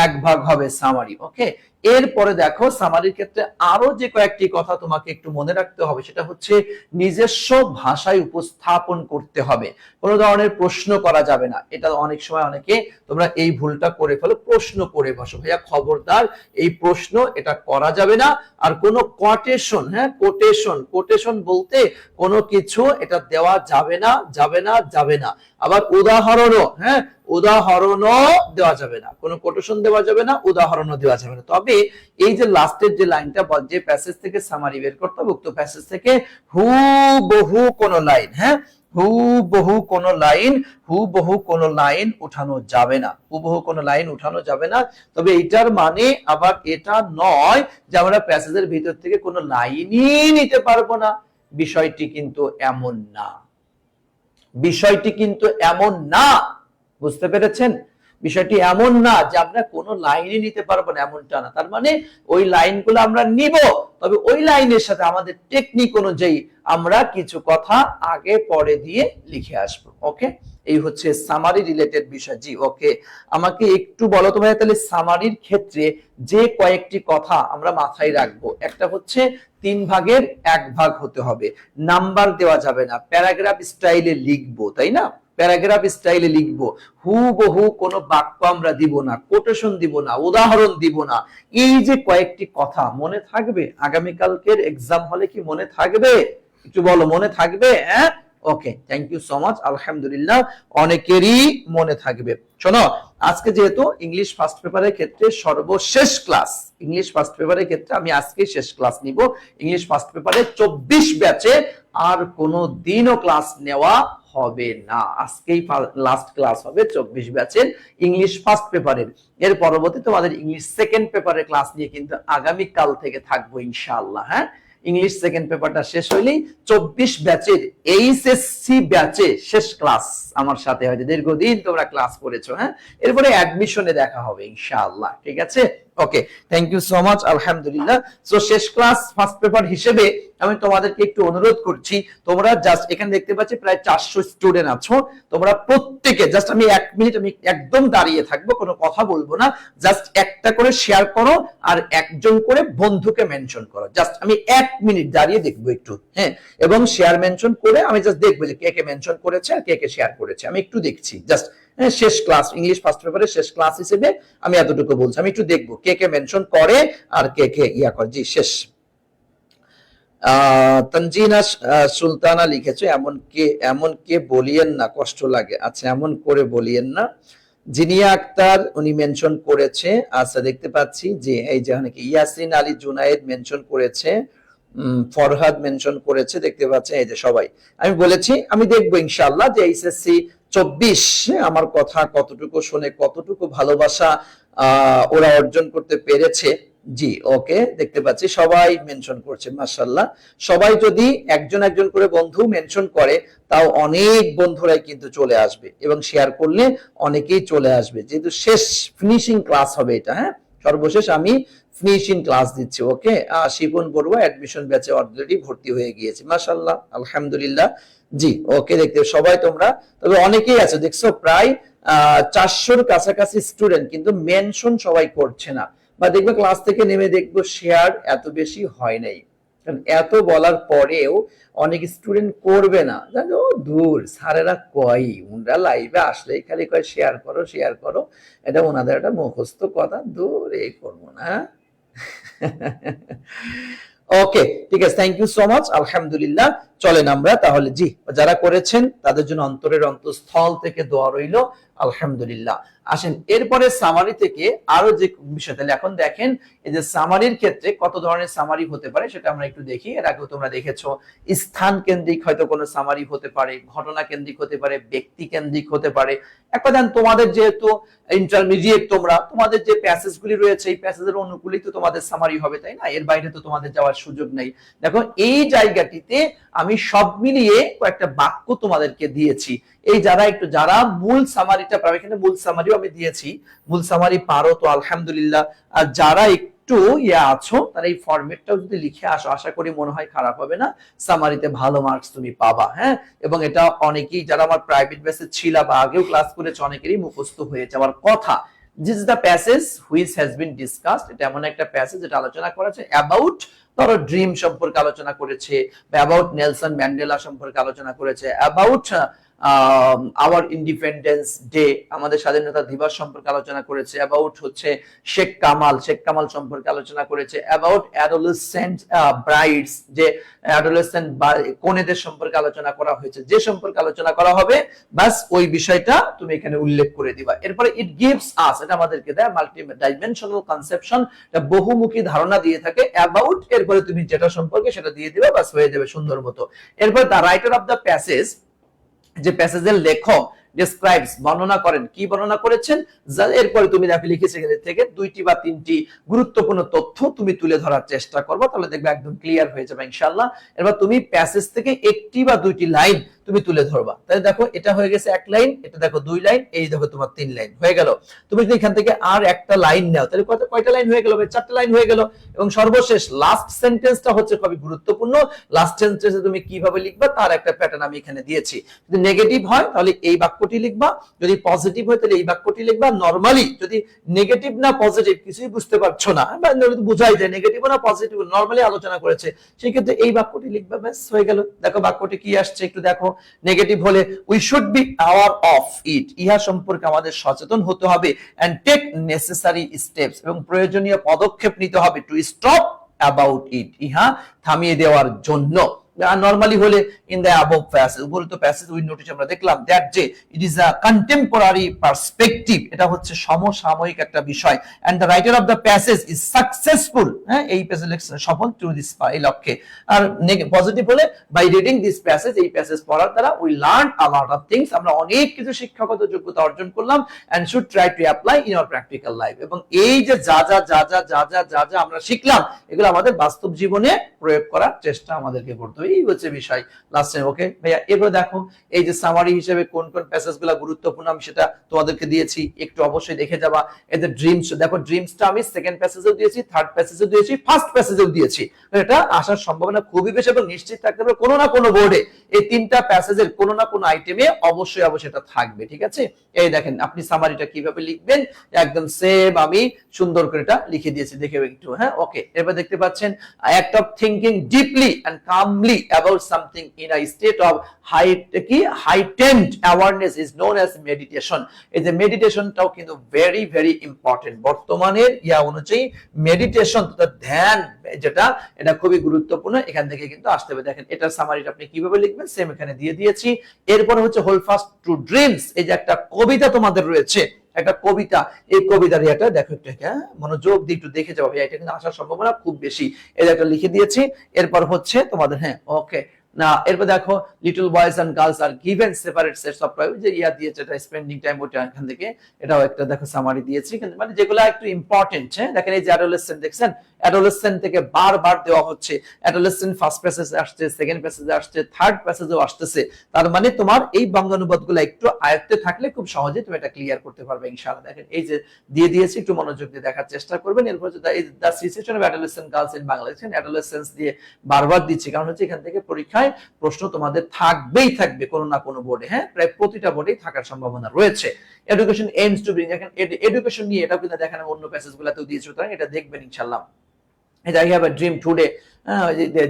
[SPEAKER 1] 1 ভাগ হবে সামারি। ওকে, এরপরে দেখো সামারির ক্ষেত্রে আরো যে কয়েকটি কথা তোমাকে একটু মনে রাখতে হবে, সেটা হচ্ছে নিজস্ব ভাষায় উপস্থাপন করতে হবে। কোনো ধরনের প্রশ্ন করা যাবে না। এটা অনেক সময় অনেকে তোমরা এই ভুলটা করে ফেলো, প্রশ্ন করে বসো। ভাইয়া খবরদার, এই প্রশ্ন এটা করা যাবে না। আর কোনো কোটেশন, হ্যাঁ কোটেশন বলতে কোনো কিছু এটা দেওয়া যাবে না, যাবে না। আবার উদাহরণও, হ্যাঁ উদাহরণও দেওয়া যাবে না, কোনো কোটেশন দেওয়া যাবে না, উদাহরণও দেওয়া যাবে না। তবে এই যে লাস্টের যে লাইনটা যে প্যাসেজ থেকে সামারি বের করতে হবে, উক্ত প্যাসেজ থেকে হুবহু কোন লাইন, হ্যাঁ হুবহু কোন লাইন উঠানো যাবে না, হুবহু কোন লাইন উঠানো যাবে না। তবে এটার মানে আবার এটা নয় যে আমরা প্যাসেজের ভিতর থেকে কোনো লাইনই নিতে পারবো না। বিষয়টি কিন্তু এমন না, বিষয়টি কিন্তু এমন না। বুঝতে পেরেছেন? বিষয়টি এমন না যে আমরা কোনো লাইনই নিতে পারবো না, এমনটা না। তার মানে ওই লাইনগুলো আমরা নিব, তবে ওই লাইনের সাথে আমাদের টেকনিক অনুযায়ী আমরা কিছু কথা আগে পরে দিয়ে লিখে আসবো। ওকে, এই হচ্ছে সামারি রিলেটেড বিষয়। জি ওকে, আমাকে একটু বলো তো ভাই, তাহলে সামারির ক্ষেত্রে যে কয়েকটি কথা আমরা মাথায় রাখবো, একটা হচ্ছে 3 ভাগের 1 ভাগ হতে হবে, নাম্বার দেওয়া যাবে না, প্যারাগ্রাফ স্টাইলে লিখবো, তাই না? প্যারাগ্রাফ স্টাইলে লিখবো, হুবহু কোনো বাক্য আমরা দিব না, কোটেশন দিব না, উদাহরণ দিব না। এই যে কয়েকটি কথা মনে থাকবে, আগামীকালকের এক্সাম হলে কি মনে থাকবে? একটু বলো, মনে থাকবে? হ্যাঁ, ওকে, থ্যাংক ইউ সো মাচ। আলহামদুলিল্লাহ, অনেকেরই মনে থাকবে। শোনো, আজকে যেহেতু ইংলিশ ফার্স্ট পেপারের ক্ষেত্রে সর্বশেষ ক্লাস, ইংলিশ ফার্স্ট পেপারের ক্ষেত্রে আমি আজকে শেষ ক্লাস নিব। ইংলিশ ফার্স্ট পেপারে 24 ব্যাচে আর কোনো দিনও ক্লাস নেওয়া হবে না। আজকেই লাস্ট ক্লাস হবে 24 ব্যাচের ইংলিশ ফার্স্ট পেপারের। এর পরবর্তী তোমাদের ইংলিশ সেকেন্ড পেপারের ক্লাস নিয়ে কিন্তু আগামী কাল থেকে থাকবো ইনশাআল্লাহ। হ্যাঁ, ইংলিশ সেকেন্ড পেপারটা শেষ হইলেই 24 ব্যাচের এইচএসসি ব্যাচে শেষ ক্লাস আমার সাথে হয়তো দীর্ঘদিন তোমরা ক্লাস করেছো। হ্যাঁ, এরপরে অ্যাডমিশনে দেখা হবে ইনশাআল্লাহ। ঠিক আছে, ওকে, থ্যাংক ইউ সো মাচ। আলহামদুলিল্লাহ, সো শেষ ক্লাস ফার্স্ট পেপার হিসেবে আমি তোমাদেরকে একটু অনুরোধ করছি, তোমরা জাস্ট এখানে দেখতে পাচ্ছি প্রায় 400 স্টুডেন্ট আছো, তোমরা প্রত্যেকে জাস্ট আমি 1 মিনিট আমি একদম দাঁড়িয়ে থাকবো, কোনো কথা বলবো না, জাস্ট একটা করে শেয়ার করো আর একজন করে বন্ধুকে মেনশন করো। জাস্ট আমি 1 মিনিট দাঁড়িয়ে দেখবো একটু, হ্যাঁ, এবং শেয়ার মেনশন করে আমি জাস্ট দেখবো যে কে কে মেনশন করেছে আর কে কে শেয়ার করেছে। আমি একটু দেখছি, জাস্ট শেষ ক্লাস ইংলিশ ফার্স্ট পেপারের শেষ ক্লাস হিসেবে আমি এতটুকু বলছি, আমি একটু দেখবো কে কে মেনশন করে আর কে কে ইয়া করে। জি, শেষ। তনজিনা সুলতানা লিখেছে, এমন কে বলিয়েন না, কষ্ট লাগে। আচ্ছা, এমন করে বলিয়েন না। জিনিয়া আক্তার উনি মেনশন করেছে। আচ্ছা, দেখতে পাচ্ছি যে এই যে অনেকে, ইয়াসিন আলী জুনায়েদ মেনশন করেছে, ফরহাদ মেনশন করেছে, দেখতে পাচ্ছেন এই যে সবাই। আমি বলেছি আমি দেখবো ইনশাআল্লাহ যে এইচএসসি 24 আমার কথা কতটুকু শুনে, কতটুকু ভালোবাসা ওরা অর্জন করতে পেরেছে। জি ওকে, দেখতে পাচ্ছি সবাই মেনশন করছে, মাশাআল্লাহ। সবাই যদি একজন একজন করে বন্ধু মেনশন করে তাও অনেক বন্ধুরাই কিন্তু চলে আসবে, এবং শেয়ার করলে অনেকেই চলে আসবে, যেহেতু শেষ ফিনিশিং ক্লাস হবে এটা। হ্যাঁ, সর্বশেষ আমি ফিনিশিং ক্লাস দিচ্ছি। ওকে, শিপন বড়ুয়া অ্যাডমিশন ব্যাচে অলরেডি ভর্তি হয়ে গিয়েছে, মাশাআল্লাহ, আলহামদুলিল্লাহ। জি, ওকে, দেখতে সবাই তোমরা, তবে অনেকেই আছে দেখছো, প্রায় 400-র কাছাকাছি স্টুডেন্ট, কিন্তু মেনশন সবাই করছে না, বা দেখবে ক্লাস থেকে নেমে দেখবো শেয়ার এত বেশি হয় নাই। কারণ এত বলার পরেও অনেক স্টুডেন্ট করবে না, জানো, দূর স্যারেরা কয়, উনরা লাইভে আসলেই খালি কয় শেয়ার করো শেয়ার করো, এটা ওনাদের একটা মুখস্থ কথা, দূর এই করবো না। ওকে, ঠিক আছে, থ্যাংক ইউ সো মাচ, আলহামদুলিল্লাহ। চলেন আমরা তাহলে, জি, যারা করেছেন তাদের জন্য অন্তরের অন্তঃস্থল থেকে দোয়া রইল, আলহামদুলিল্লাহ। আসেন এরপরে সামারি থেকে আরো যে বিষয়, তাহলে এখন দেখেন এই যে সামারির ক্ষেত্রে কত ধরনের সামারি হতে পারে সেটা আমরা একটু দেখি। এর আগেও তোমরা দেখেছো, স্থান কেন্দ্রিক হয়তো কোনো সামারি হতে পারে, ঘটনা কেন্দ্রিক হতে পারে, ব্যক্তি কেন্দ্রিক হতে পারে। এক কথা, তোমাদের যেহেতু ইন্টারমিডিয়েট, তোমাদের যে প্যাসেজ গুলি রয়েছে এই প্যাসেজের অনুকূলিত তোমাদের সামারি হবে, তাই না? এর বাইরে তো তোমাদের যাওয়ার সুযোগ নেই। দেখো এই জায়গাটিতে আমি সব মিলিয়ে কয়েকটা বাক্য তোমাদেরকে দিয়েছি। এই যারা মূল সামারিটা পাবে, এখানে মূল সামারিও আমি দিয়েছি, মূল সামারি পারো তো আলহামদুলিল্লাহ। আর যারা একটু আছো তারা এই ফরম্যাটটাও যদি লিখে আসো, আশা করি মনে হয় খারাপ হবে না, সামারিতে ভালো মার্কস তুমি পাবা। হ্যাঁ, এবং এটা অনেকেই যারা আমার প্রাইভেট ব্যাচে ছিল বা আগেও ক্লাস করেছে অনেকেরই মুখস্থ হয়ে যাওয়ার কথা। This is the passage which has been discussed. এটা এমন একটা প্যাসেজ যেটা আলোচনা করা আছে অ্যাবাউট, ধরো ড্রিম সম্পর্কে আলোচনা করেছে, অ্যাবাউট নেলসন ম্যান্ডেলা সম্পর্কে আলোচনা করেছে, অ্যাবাউট আওয়ার ইন্ডিপেন্ডেন্স ডে, আমাদের স্বাধীনতা দিবস সম্পর্কে আলোচনা করেছে, অ্যাবাউট হচ্ছে শেখ কামাল সম্পর্কে আলোচনা করেছে, অ্যাবাউট অ্যাডোলেসেন্ট ব্রাইডস, যে অ্যাডোলেসেন্ট কনেদের সম্পর্কে আলোচনা করা হয়েছে, যে সম্পর্কে আলোচনা করা হবে বাস ওই বিষয়টা তুমি এখানে উল্লেখ করে দিবা। এরপরে ইট গিভস আস, এটা আমাদেরকে দেয় মাল্টি ডাইমেনশনাল কনসেপশন, এটা বহুমুখী ধারণা দিয়ে থাকে। অ্যাবাউট, এরপরে তুমি যেটা সম্পর্কে সেটা দিয়ে দিবা, বাস হয়ে যাবে সুন্দর মতো। এরপর the writer of the passage, যে প্যাসেজের লেখক ডেসক্রাইবস, বর্ণনা করেন, কি বর্ণনা করেছেন, এরপরে তুমি দেখো লিখেছে থেকে 2টি বা 3টি গুরুত্বপূর্ণ তথ্য তুমি তুলে ধরার চেষ্টা করবে, তাহলে দেখবে একদম ক্লিয়ার হয়ে যাবে ইনশাআল্লাহ। এবার তুমি প্যাসেজ থেকে 1টি বা 2টি লাইন তুমি তুলে ধরবা। তাহলে দেখো এটা হয়ে গেছে 1 লাইন, এটা দেখো 2 লাইন, এই দেখো তোমার 3 লাইন হয়ে গেল। তুমি যদি এখান থেকে আর একটা লাইন নাও তাহলে কয়টা লাইন হয়ে গেল? 4টা লাইন হয়ে গেল। এবং সর্বশেষ লাস্ট সেন্টেন্সটা হচ্ছে খুবই গুরুত্বপূর্ণ। লাস্ট সেন্টেন্সে তুমি কিভাবে লিখবা তার একটা প্যাটার্ন আমি এখানে দিয়েছি। যদি নেগেটিভ হয় তাহলে এই বাক্যটি লিখবা, যদি পজিটিভ হয় তাহলে এই বাক্যটি লিখবা। নরমালি যদি নেগেটিভ না পজিটিভ কিছুই বুঝতে পারছো না, বা বোঝাই যায় নেগেটিভ না পজিটিভ নরমালি আলোচনা করেছে, সেই ক্ষেত্রে এই বাক্যটি লিখবা, ব্যাস হয়ে গেল। দেখো বাক্যটি কি আসছে একটু দেখো। নেগেটিভ হলে we should be aware of it, ইহা সম্পর্কে আমাদের সচেতন হতে হবে, এন্ড টেক নেসেসারি স্টেপস, এবং প্রয়োজনীয় পদক্ষেপ নিতে হবে, টু স্টপ অ্যাবাউট ইট, ইহা থামিয়ে দেওয়ার জন্য। নরমালি হলে ইন দ্য অ্যাবভ প্যাসেজ, উপরিত প্যাসেজ উই নোটিস আমরা দেখলাম দ্যাট যে it is a contemporary perspective, এটা হচ্ছে সমসাময়িক একটা বিষয়, and the writer of the passage is successful, হ্যাঁ এই প্যাসেজ লেখছেন সফল টু দিস, এই লক্ষ্যে। আর পজিটিভ হলে বাই রিডিং দিস প্যাসেজ, এই প্যাসেজ পড়ার দ্বারা we learn a lot of things, আমরা অনেক কিছু শিক্ষাগত যোগ্যতা অর্জন করলাম, and should try to apply in our practical life, এবং এই যে যা আমরা শিখলাম এগুলো আমাদের বাস্তব জীবনে প্রয়োগ করার চেষ্টা আমাদেরকে করতে হবে, এই হচ্ছে বিষয় লাস্ট টাইম। ওকে ভাইয়া, এরপর দেখো এই যে সামারি হিসেবে কোন কোন প্যাসেজগুলো গুরুত্বপূর্ণ আমি সেটা তোমাদেরকে দিয়েছি, একটু অবশ্যই দেখে যাবা। এই যে ড্রিমস, দেখো ড্রিমসটা আমি সেকেন্ড প্যাসেজেও দিয়েছি, থার্ড প্যাসেজেও দিয়েছি, ফার্স্ট প্যাসেজেও দিয়েছি। এটা আসার সম্ভাবনা খুবই বেশি, এবং নিশ্চিত থাকতে হবে কোনো না কোনো বোর্ডে এই 3টা প্যাসেজের কোনো না কোনো আইটেমে অবশ্যই এটা থাকবে, ঠিক আছে? এই দেখেন আপনি সামারিটা কিভাবে লিখবেন, একদম সেম আমি সুন্দর করে এটা লিখে দিয়েছি, দেখে একটু। হ্যাঁ, ওকে, এবার দেখতে পাচ্ছেন act of thinking deeply and calmly about something in a state of heightened awareness is known as meditation. এই যে মেডিটেশনটাও কিন্তু ভেরি ভেরি ইম্পর্টেন্ট বর্তমানের অনুযায়ী। মেডিটেশন, ধ্যান, যেটা এটা খুবই গুরুত্বপূর্ণ, এখান থেকে কিন্তু আসতে হবে। দেখেন এটার সামারিটা আপনি কিভাবে লিখবেন সেম এখানে দিয়ে দিয়েছি। এরপর হচ্ছে হোল্ড ফাস্ট টু ড্রিমস, এই যে একটা কবিতা তোমাদের রয়েছে, একটা কবিতা, এই কবিতার এটা দেখো একটু, হ্যাঁ মনোযোগ দিয়ে একটু দেখে যাবো, এটা কিন্তু আসার সম্ভাবনা খুব বেশি। এটা একটা লিখে দিয়েছি। এরপর হচ্ছে তোমাদের, হ্যাঁ ওকে না, এরপর দেখো little boys and girls are given separate sets of priority, যে দিয়েছে এটা স্পেন্ডিং টাইম, ওটা এখান থেকে এটাও একটা দেখো সামারি দিয়েছি, মানে যেগুলো একটু ইম্পর্টেন্ট। হ্যাঁ, দেখেন এই যে অ্যাডোলেসেন্ট, দেখছেন অ্যাডোলেসেন্ট থেকে বারবার দেওয়া হচ্ছে। অ্যাডোলেসেন্ট ফার্স্ট প্যাসেজে আসছে, সেকেন্ড প্যাসেজে আসছে, থার্ড প্যাসেজেও আসতেছে। তার মানে তোমার এই বঙ্গানুবাদগুলো একটু আয়ত্তে থাকলে খুব সহজে তুমি এটা ক্লিয়ার করতে পারবে ইনশাআল্লাহ। দেখেন এই যে দিয়ে দিয়েছি, একটু মনোযোগ দিয়ে দেখার চেষ্টা করবেন। এরপর the situation of adolescent girls in Bangladesh, adolescence দিয়ে বারবার দিচ্ছি, কারণ হচ্ছে এখান থেকে পরীক্ষা পরীক্ষায় প্রশ্ন তোমাদের থাকবেই থাকবে কোনো না কোনো বোর্ডে, হ্যাঁ, প্রায় প্রতিটা বোর্ডেই থাকার সম্ভাবনা রয়েছে। এডুকেশন এইমস টু ব্রিং, দেখেন এডুকেশন নিয়ে এটা কিন্তু দেখেন অন্য প্যাসেজগুলোতেও দিয়েছে, সুতরাং এটা দেখবেন ইনশাআল্লাহ। এটা I have a dream today,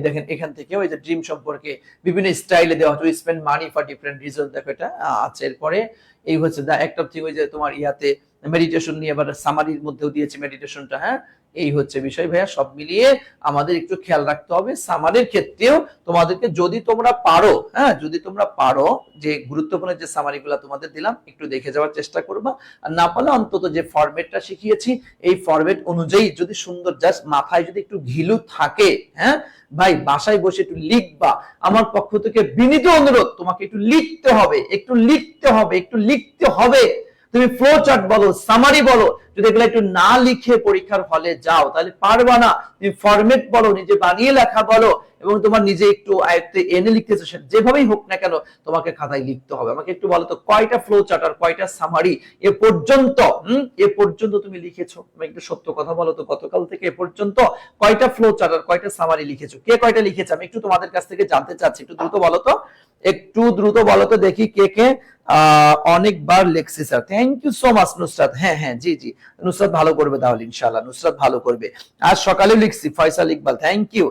[SPEAKER 1] দেখেন এখান থেকে ওই যে ড্রিম সম্পর্কে বিভিন্ন স্টাইলে দেওয়া হচ্ছে, spend money for different reason, দেখো এটা আছে। এরপরে এই হচ্ছে দা একটা থেকে ওই যে তোমার ইয়াতে মেডিটেশন নিয়ে আবার সামারির মধ্যেও দিয়েছে মেডিটেশনটা, হ্যাঁ। এই হচ্ছে বিষয় ভাইয়া, সব মিলিয়ে আমাদের একটু খেয়াল রাখতে হবে সামারির ক্ষেত্রেও তোমাদেরকে, যদি তোমরা পারো, হ্যাঁ, যদি তোমরা পারো যে গুরুত্বপূর্ণ যে সামারিগুলো তোমাদের দিলাম একটু দেখে যাওয়ার চেষ্টা করবা, আর না পারলে অন্তত যে ফরম্যাটটা শিখিয়েছি এই ফরম্যাট অনুযায়ী যদি সুন্দর জাস্ট মাথায় যদি একটু ঘিলু থাকে, হ্যাঁ ভাই, বাসায় বসে একটু লিখবা। আমার পক্ষ থেকে বিনীত অনুরোধ, তোমাকে একটু লিখতে হবে, একটু লিখতে হবে, একটু লিখতে হবে। তুমি ফ্লো চার্ট বলো, সামারি বলো, যদি এগুলো একটু না লিখে পরীক্ষার হলে যাও তাহলে পারবা না। তুমি ফরম্যাট বলো, নিজে বানিয়ে লেখা বলো, এবং তোমার নিজে একটু আয়ত্তে এনে লিখতেছো, যেভাবেই হোক না কেন তোমাকে খাতায় লিখতে হবে। আমাকে একটু বলো তো কয়টা ফ্লো চার্ট আর কয়টা সামারি এ পর্যন্ত তুমি লিখেছো? আমি একটু সত্য কথা বলো তো, গতকাল থেকে এ পর্যন্ত কয়টা ফ্লো চার্ট আর কয়টা সামারি লিখেছো? কে কয়টা লিখেছে আমি একটু তোমাদের কাছ থেকে জানতে চাচ্ছি। একটু দ্রুত বলো তো, একটু দ্রুত বলো তো দেখি কে কে অনেকবার লেখছি sir. Thank you so much Nusrat. হ্যাঁ হ্যাঁ, জি জি, নুসরাত ভালো করবে তাহলে ইনশাআল্লাহ, নুসরাত ভালো করবে। আজ সকালে লিখছি ফয়সাল ইকবাল, থ্যাংক ইউ।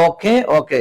[SPEAKER 1] ওকে ওকে,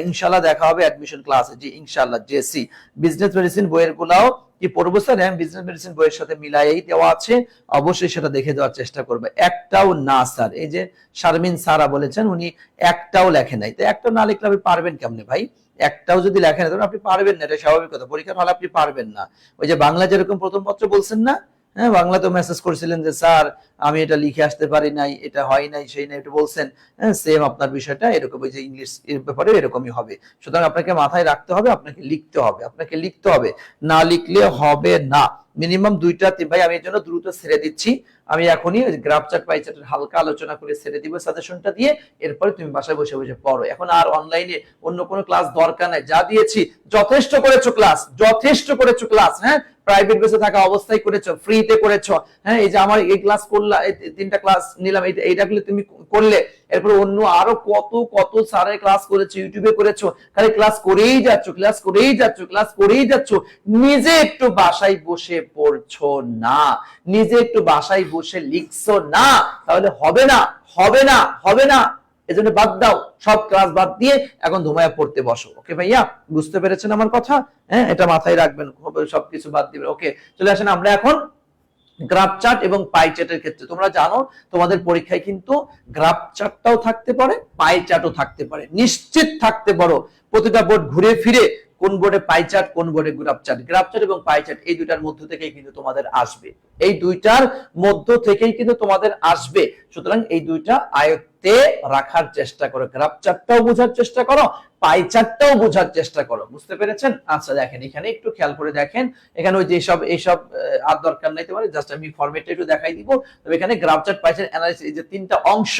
[SPEAKER 1] ইনশাআল্লাহ দেখা হবে অ্যাডমিশন ক্লাসে, জি ইনশাআল্লাহ। জেসি, বিজনেস মেডিসিন বইয়ের গুলাও কি পড়বো স্যার? হ্যাঁ, বিজনেস মেডিসিন বইয়ের সাথে মিলাইয়েই দেওয়া আছে, অবশ্যই সেটা দেখে দেওয়ার চেষ্টা করবে। একটাও না স্যার, এই যে শারমিন সারা বলেছেন উনি একটাও লেখেন নাই, তো একটা না লিখলে আপনি পারবেন কেমনে ভাই? একটাও যদি লেখেন না আপনি পারবেন না, এটা স্বাভাবিক কথা। পরীক্ষার হলে আপনি পারবেন না। ওই যে বাংলা যেরকম প্রথম পত্র বলছেন না, হ্যাঁ, বাংলা তো মেসেজ করেছিলেন যে স্যার আমি এটা লিখে আসতে পারি নাই, এটা হয় নাই, সেই নাই, এটা বলছেন, হ্যাঁ, সেম আপনার বিষয়টা এরকম, ওই যে ইংলিশ এর ব্যাপারে এরকমই হবে। সুতরাং আপনাকে মাথায় রাখতে হবে, আপনাকে লিখতে হবে, আপনাকে লিখতে হবে, না লিখলে হবে না। মিনিমাম 2টা ভাই, আমি এর জন্য দ্রুত ছেড়ে দিচ্ছি। আমি এখনই গ্রাফ চার্ট পাই চার্টের হালকা আলোচনা করে ছেড়ে দিব সাজেশনটা দিয়ে, এরপরে তুমি বাসায় বসে বসে পড়ো। এখন আর অনলাইনে অন্য কোনো ক্লাস দরকার নাই, যা দিয়েছি যথেষ্ট করেছো ক্লাস, যথেষ্ট করেছো ক্লাস, হ্যাঁ, প্রাইভেট বেসে থাকা অবস্থায় করেছো, ফ্রিতে করেছো, হ্যাঁ, এই যে আমার এই ক্লাস করলা, এই 3টা ক্লাস নিলাম, এইটাগুলো তুমি করলে, এরপর অন্য আরো কত কত স্যারের ক্লাস করেছো, ইউটিউবে করেছো, খালি ক্লাস করেই যাচ্ছ, ক্লাস করেই যাচ্ছ, ক্লাস করেই যাচ্ছ, নিজে একটু বাসায় বসে পড়ছো না, নিজে একটু বাসায় বসে লিখছো না, তাহলে হবে না, হবে না, হবে না। এজন্য বাদ দাও, সব ক্লাস বাদ দিয়ে এখন ঘুমায় পড়তে বসো। ওকে ভাইয়া, বুঝতে পেরেছেন আমার কথা? হ্যাঁ, এটা মাথায় রাখবেন, সবকিছু বাদ দিবেন। ওকে, চলে আসেন আমরা এখন গ্রাফ চার্ট এবং পাই চার্টের ক্ষেত্রে। তোমরা জানো তোমাদের পরীক্ষায় কিন্তু গ্রাফ চার্টটাও থাকতে পারে, পাই চার্টও থাকতে পারে, নিশ্চিত থাকতে পারো। প্রতিটা বোর্ড ঘুরে ফিরে কোন বোর্ডে পাই চার্ট, কোন বোর্ডে গ্রাফ চার্ট, গ্রাফ চার্ট এবং পাই চার্ট এই দুইটার মধ্য থেকেই কিন্তু তোমাদের আসবে, এই দুইটার মধ্য থেকেই কিন্তু তোমাদের আসবে। সুতরাং এই দুইটা আয়ত্তে রাখার চেষ্টা করো, গ্রাফ চার্টটাও বোঝার চেষ্টা করো, পাই চার্টটাও বোঝার চেষ্টা করো। বুঝতে পেরেছেন? আচ্ছা দেখেন এখানে একটু খেয়াল করে দেখেন, এখানে ওই যে এইসব আর দরকার নাই তোমার, জাস্ট আমি ফরম্যাটটা একটু দেখাই দিব। তবে এখানে graph chart, pie chart, analysis, এই যে 3টা অংশ,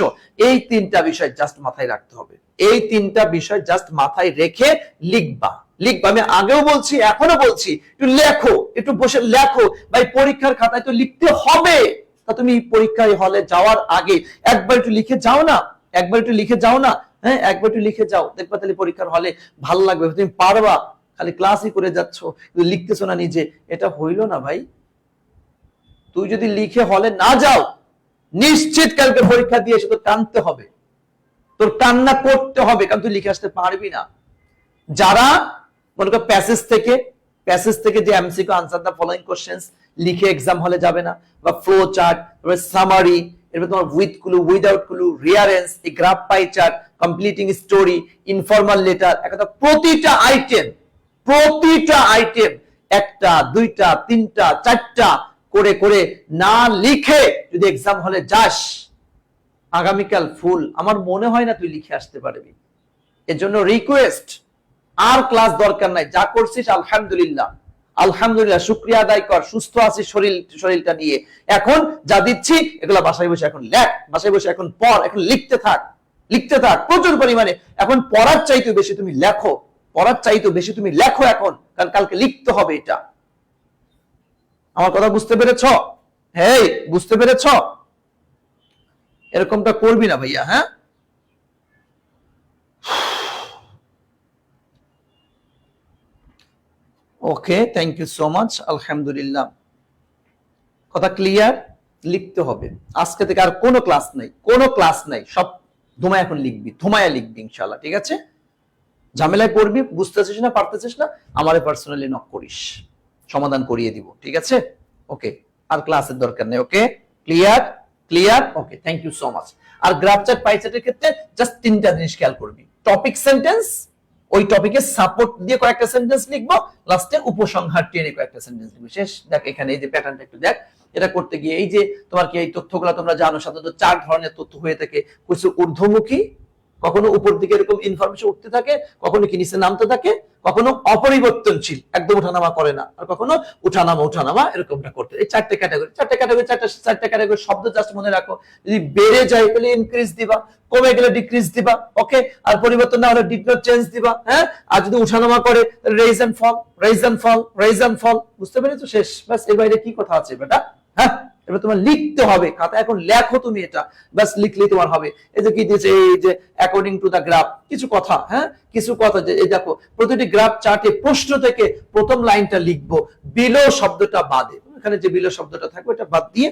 [SPEAKER 1] এই 3টা বিষয় জাস্ট মাথায় রাখতে হবে, এই 3টা বিষয় জাস্ট মাথায় রেখে লিখবা, লিখবা। আমি আগেও বলছি এখনো বলছি, একটু লেখো, একটু বসে লেখো ভাই, পরীক্ষার খাতায় তো লিখতে হবে। তা তুমি পরীক্ষায় হলে যাওয়ার আগে একবার একটু লিখে যাও না, একবার একটু লিখে যাও না, হ্যাঁ, একবার একটু লিখে যাও, দেখবা তাহলে পরীক্ষার হলে ভালো লাগবে, তুমি পারবা। খালি ক্লাসই করে যাচ্ছ, লিখতেছো না নিজে, এটা হইলো না ভাই। তুই যদি লিখে হলে না যাও, নিশ্চিত কালকে পরীক্ষা দিয়ে এসে তোর কাঁদতে হবে, তোর কান্না করতে হবে, কারণ তুই লিখে আসতে পারবি না। যারা মনে করো প্যাসেজ থেকে যে MCQ answer the following questions লিখে এক্সাম হলে যাবে না, বা ফ্লো চার্ট, সামারি, এরপর তোমার with clue, without clue, rearrange, এই graph pie chart, completing story, informal letter, একটা প্রতিটা আইটেম 1টা 2টা 3টা 4টা করে করে না লিখে যদি এক্সাম হলে যাস, আগামীকাল ফুল, আমার মনে হয় না তুই লিখে আসতে পারবি। এর জন্য রিকোয়েস্ট, আর ক্লাস দরকার নাই, যা করছিস আলহামদুলিল্লাহ, আলহামদুলিল্লাহ, শুকরিয়া আদায় কর, সুস্থ আছিস শরীরটা নিয়ে। এখন যা দিচ্ছি এগুলা বাসায় বসে এখন লেখ, বাসায় বসে এখন পড়, এখন লিখতে থাক, লিখতে থাক প্রচুর পরিমাণে। এখন পড়ার চাইতে বেশি তুমি লেখো, পড়ার চাইতে বেশি তুমি লেখো এখন, কারণ কালকে লিখতে হবে এটা। আমার কথা বুঝতে পেরেছ? হ্যাঁ, বুঝতে পেরেছ? এরকমটা করবি না ভাইয়া, হ্যাঁ। ওকে, থ্যাংক ইউ সো মাচ, আলহামদুলিল্লাহ। কথা ক্লিয়ার? লিখতে হবে আজকে থেকে, আর কোনো ক্লাস নাই, কোনো ক্লাস নাই, সব ধুমায় এখন লিখবি, ধুমায়া লিখবি ইনশাআল্লাহ, ঠিক আছে? ঝামেলায় পড়বি, বুঝতেছিস না, পারতেছিস না, আমারে পার্সোনালি নক করিস, সমাধান করিয়ে দিব, ঠিক আছে? ওকে, আর ক্লাসের দরকার নেই। Okay, clear? Clear, okay, thank you so much. আর গ্রাফ চার্ট পাই চার্টের ক্ষেত্রে জাস্ট তিনটা জিনিস খেয়াল করবি। টপিক সেন্টেন্স, ওই টপিকের সাপোর্ট দিয়ে কয়েকটা সেন্টেন্স লিখবো, লাস্টে উপসংহার টেনে কয়েকটা সেন্টেন্স লিখবি, শেষ। দেখ এখানে এই যে প্যাটার্নটা একটু দেখ, এটা করতে গিয়ে এই যে তোমার কি এই তথ্যগুলো তোমরা জানো সাধারণত চার ধরনের তথ্য হয়ে থাকে। কিছু ঊর্ধ্বমুখী, কখনো উপর দিকে এরকম ইনফরমেশন উঠতে থাকে, কখনো কি নিচে নামতে থাকে, কখনো অপরিবর্তনশীল একদম ওঠানামা করে না, আর কখনো উঠানামা এরকমটা করতে। এই চারটে ক্যাটাগরি, চারটে ক্যাটাগরি শব্দ জাস্ট মনে রাখো। যদি বেড়ে যায় তাহলে ইনক্রিজ দিবা, কমে গেলে ডিক্রিজ দিবা, ওকে? আর পরিবর্তন না হলে ডিড নট চেঞ্জ দিবা, হ্যাঁ? আর যদি উঠানামা করে raise and fall, raise and fall, raise and fall. বুঝতে পেরেছো? শেষ, বাস। এর বাইরে কি কথা আছে বেটা? হ্যাঁ, এবার তোমার লিখতে হবে, খাতা এখন লেখো তুমি, এটা বাস লিখলেই তোমার হবে। এই যে কি দিয়েছে, এই যে অ্যাকর্ডিং টু দা গ্রাফ, কিছু কথা, হ্যাঁ কিছু কথা, যে এই দেখো প্রতিটি গ্রাফ চার্টে প্রশ্ন থেকে প্রথম লাইনটা লিখবো বিলো শব্দটা বাদে। এখানে যে বিলো শব্দটা থাকবে এটা বাদ দিয়ে,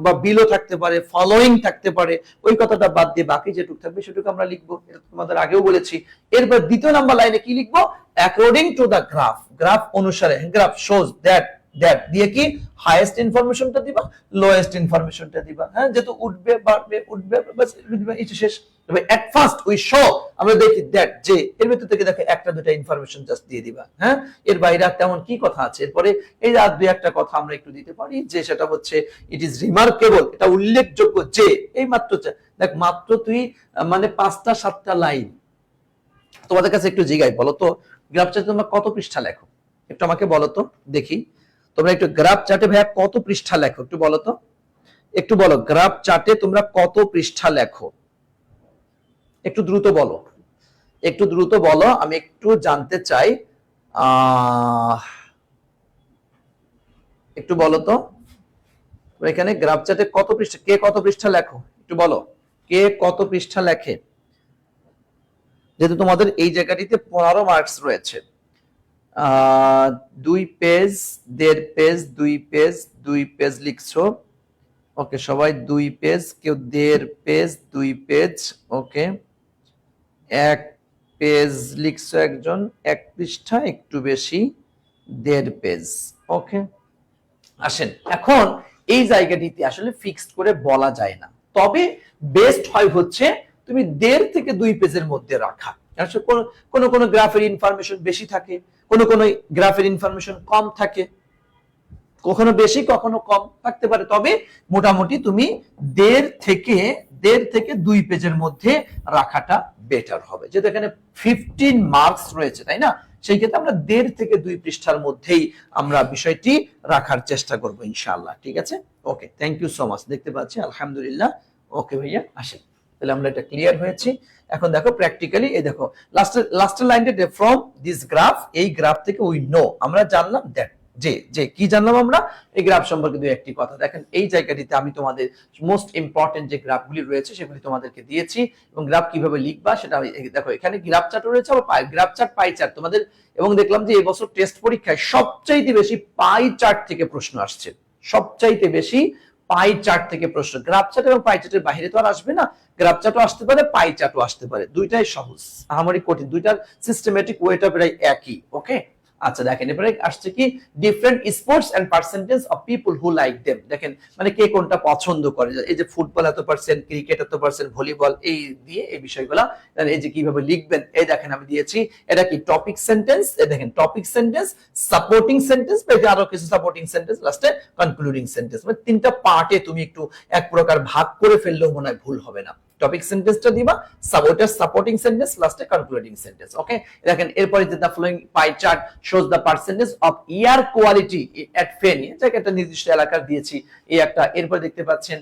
[SPEAKER 1] বা বিলো থাকতে পারে, ফলোইং থাকতে পারে, ওই কথাটা বাদ দিয়ে বাকি যেটুকু থাকবে সেটুকু আমরা লিখবো। এটা তোমাদের আগেও বলেছি। এরপর দ্বিতীয় নাম্বার লাইনে কি লিখবো? According to the graph, graph অনুসারে, গ্রাফ শোজ দ্যাট, দ্যাট দিয়ে কি হাইয়েস্ট ইনফরমেশনটা দিবা, লোয়েস্ট ইনফরমেশনটা দিবা, হ্যাঁ যেহেতু উঠবে বাড়বে উঠবে, বাস দিবা, এটা শেষ। তবে এট ফার্স্ট উই শো, আমরা দেখি দ্যাট, যে এর ভিতর থেকে দেখো একটা দুটো ইনফরমেশন জাস্ট দিয়ে দিবা, হ্যাঁ? এর বাইরে তেমন কি কথা আছে? এরপরে এই আর দুই একটা কথা আমরা একটু দিতে পারি, যে সেটা হচ্ছে ইট ইজ রিমার্কেবল, এটা উল্লেখযোগ্য যে, এই মাত্র দেখ, মাত্র তুই মানে 5টা 7টা লাইন। তোমাদের কাছে একটু জিগাই, বলো তো গ্রাফ চার্টে তোমরা কত পৃষ্ঠা লেখো? একটু আমাকে বলো তো দেখি। তোমরা একটু গ্রাফ চার্টে ভাইয়া কত পৃষ্ঠা লেখো একটু বলো তো, একটু বলো, গ্রাফ চার্টে তোমরা কত পৃষ্ঠা লেখো? একটু দ্রুত বলো, একটু দ্রুত বলো, আমি একটু জানতে চাই। একটু বলো তো এখানে গ্রাফ চার্টে কত পৃষ্ঠা, কে কত পৃষ্ঠা লেখো একটু বলো, কে কত পৃষ্ঠা লেখে? যেহেতু তোমাদের এই জায়গাটিতে 15 মার্কস রয়েছে, 2 পেজ, 1.5 পেজ, 2 পেজ, 2 পেজ লিখছো, ওকে সবাই 2 পেজ, কেউ 1.5 পেজ, 2 পেজ, ওকে 1 পেজ লিখছো একজন, 1 পৃষ্ঠা একটু বেশি, 1.5 পেজ, ওকে। আসেন, এখন এই জায়গাটিতে আসলে ফিক্সড করে বলা যায় না, তবে বেস্ট হয় হচ্ছে তুমি 1.5 থেকে 2 পেজের মধ্যে রাখা। কোন কোন গ্রাফের ইনফরমেশন বেশি থাকে, কোন কোন গ্রাফের ইনফরমেশন কম থাকে, কখনো বেশি কখনো কম থাকতে পারে, তবে মোটামুটি তুমি 1.5 থেকে 2 পেজের মধ্যে রাখাটা বেটার হবে। যেহেতু এখানে 15 মার্কস রয়েছে, তাই না? সেই ক্ষেত্রে আমরা 1.5 থেকে 2 পৃষ্ঠার মধ্যেই আমরা বিষয়টি রাখার চেষ্টা করব ইনশাআল্লাহ, ঠিক আছে? ওকে, থ্যাংক ইউ সো মাচ। দেখতে পাচ্ছি আলহামদুলিল্লাহ। ওকে ভাইয়া, আসেন, তাহলে আমরা এটা ক্লিয়ার হয়েছি। এখন দেখো প্র্যাকটিক্যালি, এই দেখো লাস্টের লাইনটা, ফ্রম দিস গ্রাফ, এই গ্রাফ থেকে উই নো, আমরা জানলাম দ্যাট, যে যে কি জানলাম আমরা এই গ্রাফ সম্পর্কে দুই একটি কথা। দেখেন এই জায়গাটিতে আমি তোমাদের মোস্ট ইম্পর্টেন্ট যে গ্রাফগুলি রয়েছে সেগুলি তোমাদেরকে দিয়েছি, এবং গ্রাফ কিভাবে লিখবা সেটা দেখো, এখানে গ্রাফ চার্ট রয়েছে, আবার গ্রাফ চার্ট, পাই চার্ট তোমাদের। এবং দেখলাম যে এবছর টেস্ট পরীক্ষায় সবচাইতে বেশি পাই চার্ট থেকে প্রশ্ন আসছে, সবচাইতে বেশি পাই চার্ট থেকে প্রশ্ন। গ্রাফ চার্ট এবং পাই চার্টের বাইরে তো আর আসবে না, গ্রাফ চার্টও আসতে পারে, পাই চার্টও আসতে পারে, দুইটাই সহজ, আহামরি কঠিন, দুইটার সিস্টেমেটিক ওয়েটা প্রায় একই, ওকে। আচ্ছা দেখেন, এবারে আসছে কি different sports and percentage of people who like them. দেখেন মানে কে কোনটা পছন্দ করে, এই যে ফুটবল এত পার্সেন্ট, ক্রিকেট এত পার্সেন্ট, ভলিবল, এই দিয়ে এই বিষয়গুলো, এই যে কিভাবে লিখবেন, এই দেখেন আমি দিয়েছি, এটা কি টপিক সেন্টেন্স, এই দেখেন টপিক সেন্টেন্স, সাপোর্টিং সেন্টেন্স, বা আরো কিছু সাপোর্টিং সেন্টেন্স, লাস্টে কনক্লুডিং সেন্টেন্স, মানে তিনটা পার্টে তুমি একটু এক প্রকার ভাগ করে ফেললেও মনে হয় ভুল হবে না। টপিক সেন্টেন্সটা দিবা, সাপোর্টিং সেন্টেন্স, লাস্টে কনক্লুডিং সেন্টেন্স, ওকে। দেখেন এরপরে যে the following pie chart shows the percentage of air quality at Feni, যাকে একটা নির্দিষ্ট এলাকার দিয়েছি, এই একটা। এরপর দেখতে পাচ্ছেন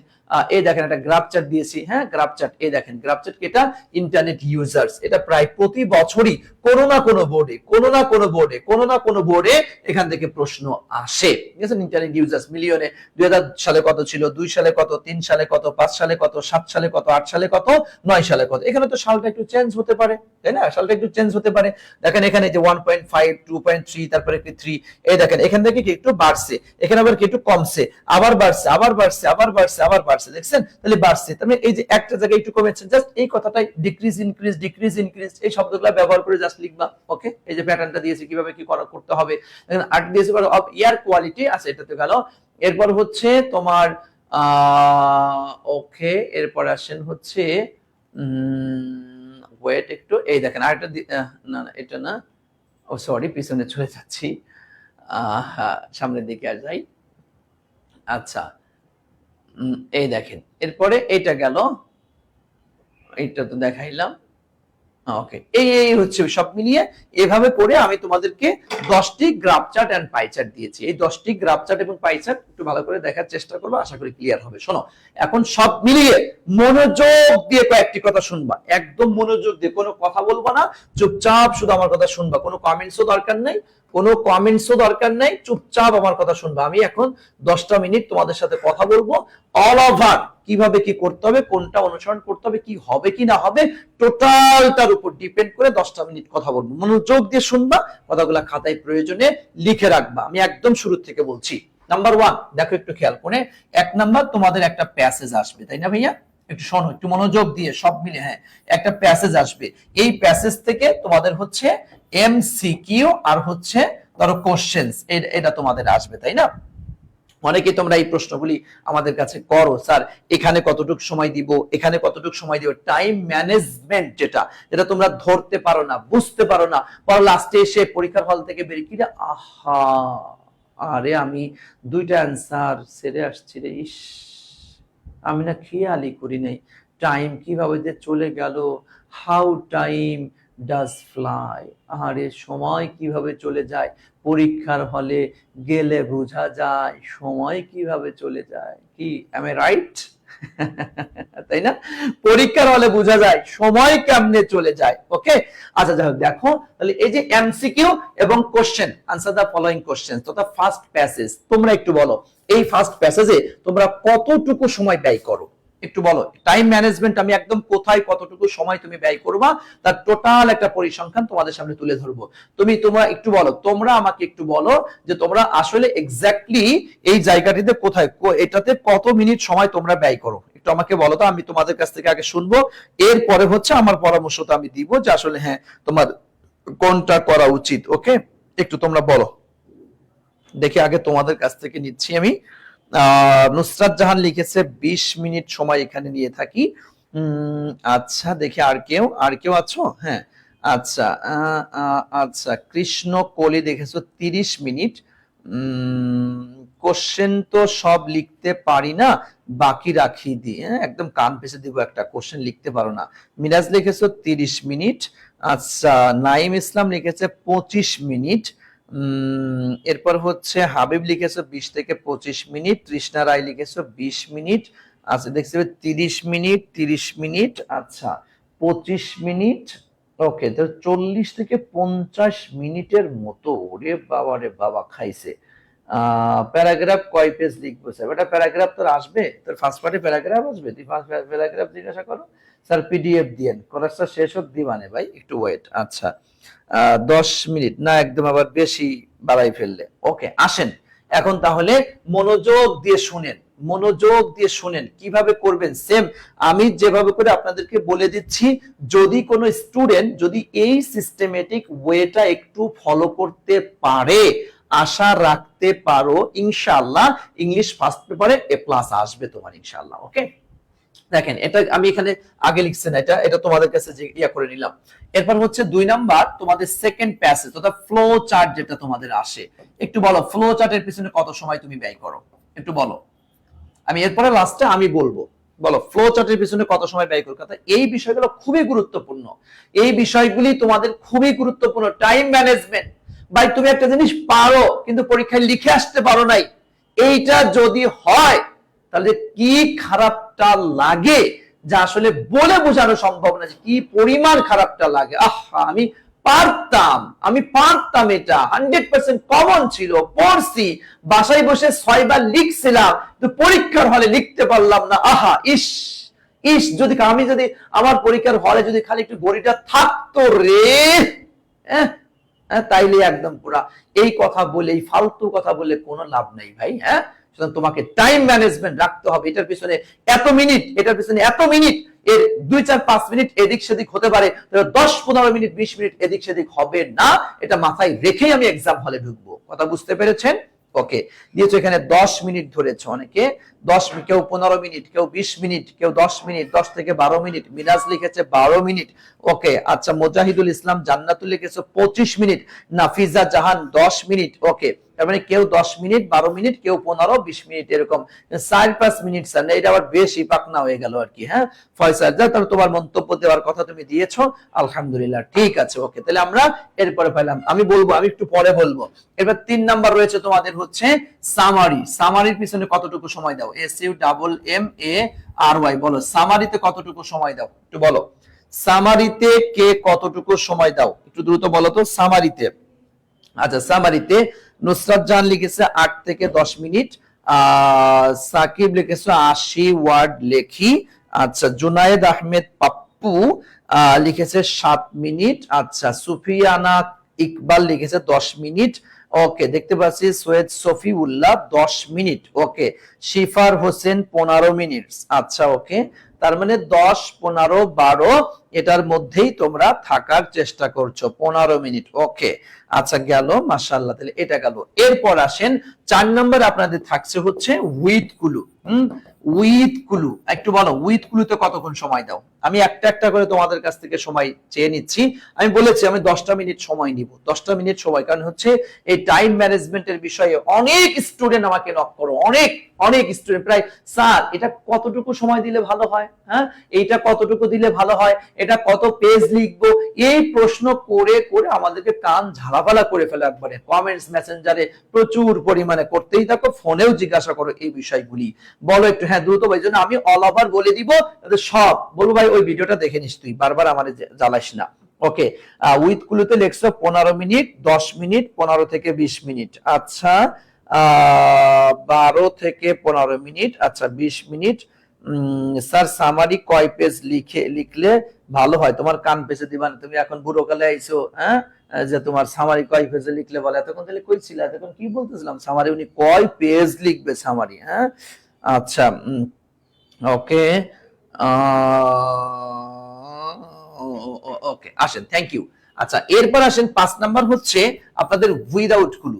[SPEAKER 1] এই দেখেন একটা গ্রাফ চার্ট দিয়েছি, হ্যাঁ গ্রাফ চার্ট, এই দেখেন গ্রাফ চার্ট, এটা ইন্টারনেট ইউজার্স, এটা প্রায় প্রতি বছরই কোনো না কোনো বোর্ডে এখান থেকে প্রশ্ন আসে, ঠিক আছে। ইন্টারনেট ইউজার্স মিলিয়নে 2000 সালে কত ছিল, 2 সালে কত, 3 সালে কত, 5 সালে কত, 7 সালে কত, 8 সালে কত, 9 সালে কত। এখানে তো সালটা একটু চেঞ্জ হতে পারে, তাই না, সালটা একটু চেঞ্জ হতে পারে। দেখেন এখানে যে 1.5, 2.3, তারপরে কি 3, এই দেখেন এখান থেকে কি একটু বাড়ছে, এখানে আবার কি একটু কমছে, আবার বাড়ছে, দেখছেন, তাহলে বাড়ছে। তাহলে এই যে একটা জায়গায় একটু কমেছে, জাস্ট এই কথাটাই ডিক্রিজ ইনক্রিজ এই শব্দগুলো ব্যবহার করে জাস্ট লিখবা, ওকে। এই যে প্যাটার্নটা দিয়েছি কিভাবে কি করতে হবে, আর দিয়েছি অফ এয়ার কোয়ালিটি আছে, এটা তো গেল। এরপর হচ্ছে তোমার ওকে, এরপর আসেন হচ্ছে ওয়েট একটু, এই দেখেন আরেকটা, না এটা না, ও সরি পিছনে চলে যাচ্ছি, সামনের দিকে আর যাই। আচ্ছা এই দেখেন, এরপরে এইটা গেল, এইটা তো দেখাইলাম, ওকে। এই হচ্ছে সব মিলিয়ে এভাবে করে আমি তোমাদেরকে 10টি graph chart and pie chart দিয়েছি। এই 10টি গ্রাফ চার্ট এবং পাই চার্ট একটু ভালো করে দেখার চেষ্টা করবো, আশা করি ক্লিয়ার হবে। শোনো, এখন সব মিলিয়ে মনোযোগ দিয়ে কয়েকটি কথা শুনবা, একদম মনোযোগ দিয়ে, কোনো কথা বলবা না, চুপচাপ শুধু আমার কথা শুনবা, কোনো কমেন্টসও দরকার নাই, চুপচাপ আমার কথা শুনবা। আমি এখন 10টা মিনিট তোমাদের সাথে কথা বলবো, অল ওভার কিভাবে কি করতে হবে, কোনটা অনুসরণ করতে হবে, কি হবে কি না হবে, টোটালটার উপর ডিপেন্ড করে 10টা মিনিট কথা বলবো। মনোযোগ দিয়ে শুনবা, কথাগুলো খাতায় প্রয়োজনে লিখে রাখবা। আমি একদম শুরু থেকে বলছি। নাম্বার 1, দেখো একটু খেয়াল করে, 1 নাম্বার তোমাদের একটা প্যাসেজ আসবে, তাই না ভাইয়া, একটু শোনো, একটু মনোযোগ দিয়ে সব মিলে, হ্যাঁ একটা প্যাসেজ আসবে। এই প্যাসেজ থেকে তোমাদের হচ্ছে এমসিকিউ আর হচ্ছে ধরো কোশ্চেন্স, এটা তোমাদের আসবে, তাই না। অনেকে তোমরা এই প্রশ্নগুলি আমাদের কাছে করো, স্যার এখানে কতটুকু সময় দিব, এখানে কতটুকু সময় দিব, টাইম ম্যানেজমেন্ট যেটা তোমরা ধরতে পারো না, বুঝতে পারো না, পর লাস্টে এসে পরীক্ষার হল থেকে বেরিয়ে কি রে, আহা আরে আমি 2টা অ্যান্সার সেরে আসছি রে, ইস আমি না খেয়ালই করি নাই, টাইম কিভাবে যে চলে গেল, হাউ টাইম ডাজ ফ্লাই, আরে সময় কিভাবে চলে যায়, পরীক্ষার হলে গেলে বোঝা যায় সময় কিভাবে চলে যায়, কি am I right? তাই না, পরীক্ষার হলে বোঝা যায় সময় কেমনে চলে যায়, ওকে। আচ্ছা যাই হোক, দেখো তাহলে এই যে এমসিকিউ এবং question, answer the following question, তো ফার্স্ট প্যাসেজ, তোমরা একটু বলো এই ফার্স্ট প্যাসেজে তোমরা কতটুকু সময় ব্যয় করো, একটু বলো। টাইম ম্যানেজমেন্ট আমি একদম কোথায় কতটুকু সময় তুমি ব্যয় করবা তার টোটাল একটা পরিসংখ্যান তোমাদের সামনে তুলে ধরবো। তোমরা একটু বলো, তোমরা আমাকে একটু বলো যে তোমরা আসলে এক্স্যাক্টলি এই জায়গাটিতে কোথায়, এটাতে কত মিনিট সময় তোমরা ব্যয় করো, একটু আমাকে বলো তো। আমি তোমাদের কাছ থেকে আগে শুনবো, এরপরে হচ্ছে আমার পরামর্শটা আমি দিব যে আসলে হ্যাঁ তোমার কোনটা করা উচিত, ওকে। একটু তোমরা বলো দেখি, আগে তোমাদের কাছ থেকে নিচ্ছি আমি। নুসরাত জাহান লিখেছে 20 মিনিট সময় এখানে নিয়ে থাকি। আচ্ছা দেখি আর কেউ আছো, হ্যাঁ আচ্ছা আচ্ছা, কৃষ্ণ কলি দেখেছো 30 মিনিট। কোশ্চেন তো সব লিখতে পারি না, বাকি রাখি দিই, একদম কান পেছে দিব, একটা কোশ্চেন লিখতে পারো না। মিরাজ লিখেছো 30 মিনিট। আচ্ছা নাইম ইসলাম লিখেছে 25 মিনিট। এরপর হচ্ছে হাবিব লিখেছো 20 থেকে 25 মিনিট। তৃষ্ণা রায় লিখেছো 20 মিনিট। আচ্ছা দেখছি 30 মিনিট, 30 মিনিট, আচ্ছা 25 মিনিট, ওকে। তো 40 থেকে 50 মিনিটের মতো, ওরে বাবা রে বাবা খাইছে। প্যারাগ্রাফ কয় পেজ লিখবো স্যার, এটা প্যারাগ্রাফ তোর আসবে, তোর ফার্স্ট পার্টে প্যারাগ্রাফ আসবে, তুই ফার্স্ট প্যারাগ্রাফ জিজ্ঞাসা করো, স্যার পিডিএফ দিয়েন, ক্লাসটা শেষ হোক দিবানে ভাই, একটু ওয়েট। আচ্ছা 10 মিনিট না, একদম আবার বেশি বাড়াই ফেললে, ওকে। আসেন এখন তাহলে মনোযোগ দিয়ে শুনেন কিভাবে করবেন, সেম আমি যেভাবে করে আপনাদেরকে বলে দিচ্ছি। যদি কোনো স্টুডেন্ট যদি এই সিস্টেমেটিক ওয়েটা একটু ফলো করতে পারে, আশা রাখতে পারো ইনশাআল্লাহ ইংলিশ ফার্স্ট পেপারে A+ আসবে তোমার ইনশাআল্লাহ, ওকে। দেখেন এটা আমি এখানে আগে লিখছি না, এটা তোমাদের কাছে যে ইয়া করে নিলাম। এরপর হচ্ছে 2 নাম্বার তোমাদের সেকেন্ড প্যাসেজ অর্থাৎ ফ্লো চার্ট, যেটা তোমাদের আসে, একটু বলো ফ্লো চার্টের পিছনে কত সময় তুমি ব্যয় করো, একটু বলো। আমি এরপরে লাস্টে আমি বলবো, বলো ফ্লো চার্টের পিছনে কত সময় ব্যয় করো। এই বিষয়গুলো খুবই গুরুত্বপূর্ণ, এই বিষয়গুলি তোমাদের খুবই গুরুত্বপূর্ণ। টাইম ম্যানেজমেন্ট, ভাই তুমি একটা জিনিস পারো কিন্তু পরীক্ষায় লিখে আসতে পারো নাই, এইটা যদি হয় তাহলে কি খারাপটা লাগে যা আসলে বলে বোঝানো সম্ভব না, যে কি পরিমাণ খারাপটা লাগে। আমি পারতাম, এটা 100% কমন ছিল, পড়ছি, বাসায় বসে 6 বার লিখছিলাম, তো পরীক্ষার হলে লিখতে পারলাম না। ইস ইস, যদি আমার পরীক্ষার হলে যদি খালি একটু গড়িটা থাকতো রে, তাইলে একদম পুরা। এই কথা বলে, এই ফালতু কথা বলে কোনো লাভ নাই ভাই। তোমাকে টাইম ম্যানেজমেন্ট রাখতে হবে। এটার পিছনে এত মিনিট, এটার পিছনে এত মিনিট, এর 2, 4, 5 মিনিট এদিক সেদিক হতে পারে, 10, 15 মিনিট, 20 মিনিট এদিক সেদিক হবে না। এটা মাথায় রেখেই আমি এক্সাম হলে ঢুকবো। কথা বুঝতে পেরেছেন? ওকে, দিয়েছো এখানে 10 মিনিট ধরেছে অনেকে, 10, কেউ 15 মিনিট, কেউ 20 মিনিট, কেউ 10 মিনিট, 10 থেকে 12 মিনিট। মিনাজ লিখেছে 12 মিনিট। ওকে, আচ্ছা, মুজাহিদুল ইসলাম জান্নাতুল লিখেছে 25 মিনিট, নাফিজা জাহান 10 মিনিট। ওকে, তার মানে কেউ 10 মিনিট, 12 মিনিট, কেউ 15, 20 মিনিট, এরকম 4-5 মিনিট স্যার, এটা আবার বেশি পাকনা হয়ে গেল আর কি। ফয়সাল, তাহলে তোমার মন্তব্য দেওয়ার কথা তুমি দিয়েছো, আলহামদুলিল্লাহ, ঠিক আছে। ওকে, তাহলে আমরা এরপরে পেলাম, আমি একটু পরে বলবো। এবার 3 নাম্বার রয়েছে তোমাদের হচ্ছে সামারি। সামারির পিছনে কতটুকু সময় দাও? SUMMARY, বলো সামারিতে কতটুকু সময় দাও, একটু বলো। সামারিতে কে কতটুকু সময় দাও, একটু দ্রুত বলো তো সামারিতে। আচ্ছা, সামারিতে নুসরাত জাহান লিখেছে 8 থেকে 10 মিনিট। সাকিব লিখেছে 80 ওয়ার্ড লেখি। আচ্ছা, জুনায়েদ আহমেদ পাপ্পু লিখেছে 7 মিনিট। আচ্ছা, সুফিয়ানা ইকবাল লিখেছে 10 মিনিট। ওকে, দেখতে পাচ্ছি সৈয়দ সফিউল্লাহ 10 মিনিট। ওকে, শিফার হোসেন 15 মিনিট। আচ্ছা, ওকে, তার মানে 10, 15, 12 এটার মধ্যেই তোমরা থাকার চেষ্টা করছো, 15 মিনিট। ওকে, আচ্ছা, গেল, মাশাআল্লাহ, তাহলে এটা গেল। এরপর আসেন 4 নম্বর আপনাদের থাকছে হচ্ছে উইথ ক্লু। উইথ ক্লু, একটু বলো উইথ ক্লুতে কতক্ষণ সময় দাও? আমি একটা একটা করে তোমাদের কাছ থেকে সময় চেয়ে নিচ্ছি। আমি বলেছি আমি 10টা মিনিট সময় নিব, 10টা মিনিট সময়, কারণ হচ্ছে এই টাইম ম্যানেজমেন্টের বিষয়ে অনেক স্টুডেন্ট আমাকে নক করো, অনেক স্টুডেন্ট, প্রায় স্যার এটা কতটুকু সময় দিলে ভালো হয়, এইটা কতটুকু দিলে ভালো হয়, এটা কত পেজ লিখবো, এই প্রশ্ন করে করে আমাদেরকে কান ঝালাপালা করে ফেলে একবারে। কমেন্টস মেসেঞ্জারে প্রচুর পরিমাণে করতেই থাকো, ফোনেও জিজ্ঞাসা করো এই বিষয়গুলি। বলো একটু, দ্রুত ভাই, জন্য আমি অল ওভার বলে দিব, সব বলবো ভাই ওই ভিডিওটা দেখে নিস, তুই বারবার আমারে জ্বালাস না। ওকে, উইথ ক্লুতে লিখছো 15 মিনিট, 10 মিনিট, 15 থেকে 20 মিনিট। আচ্ছা, 12 থেকে 15 মিনিট। আচ্ছা, 20 মিনিট। স্যার সামারি কয় পেজ লিখলে ভালো হয়? তোমার কান পেছে দিবা না, তুমি এখন বুড়ো কালে আইছো, যে তোমার সামারি কয় পেজে লিখলে বলে। এতক্ষণ তাহলে কই ছিল? এতক্ষণ কি বলতেছিলাম? সামারি উনি কয় পেজ লিখবে সামারি? আচ্ছা, ওকে, ওকে, আসেন, থ্যাংক ইউ। আচ্ছা, এরপর আসেন 5 নাম্বার হচ্ছে আপনাদের উইদাউট ক্লু।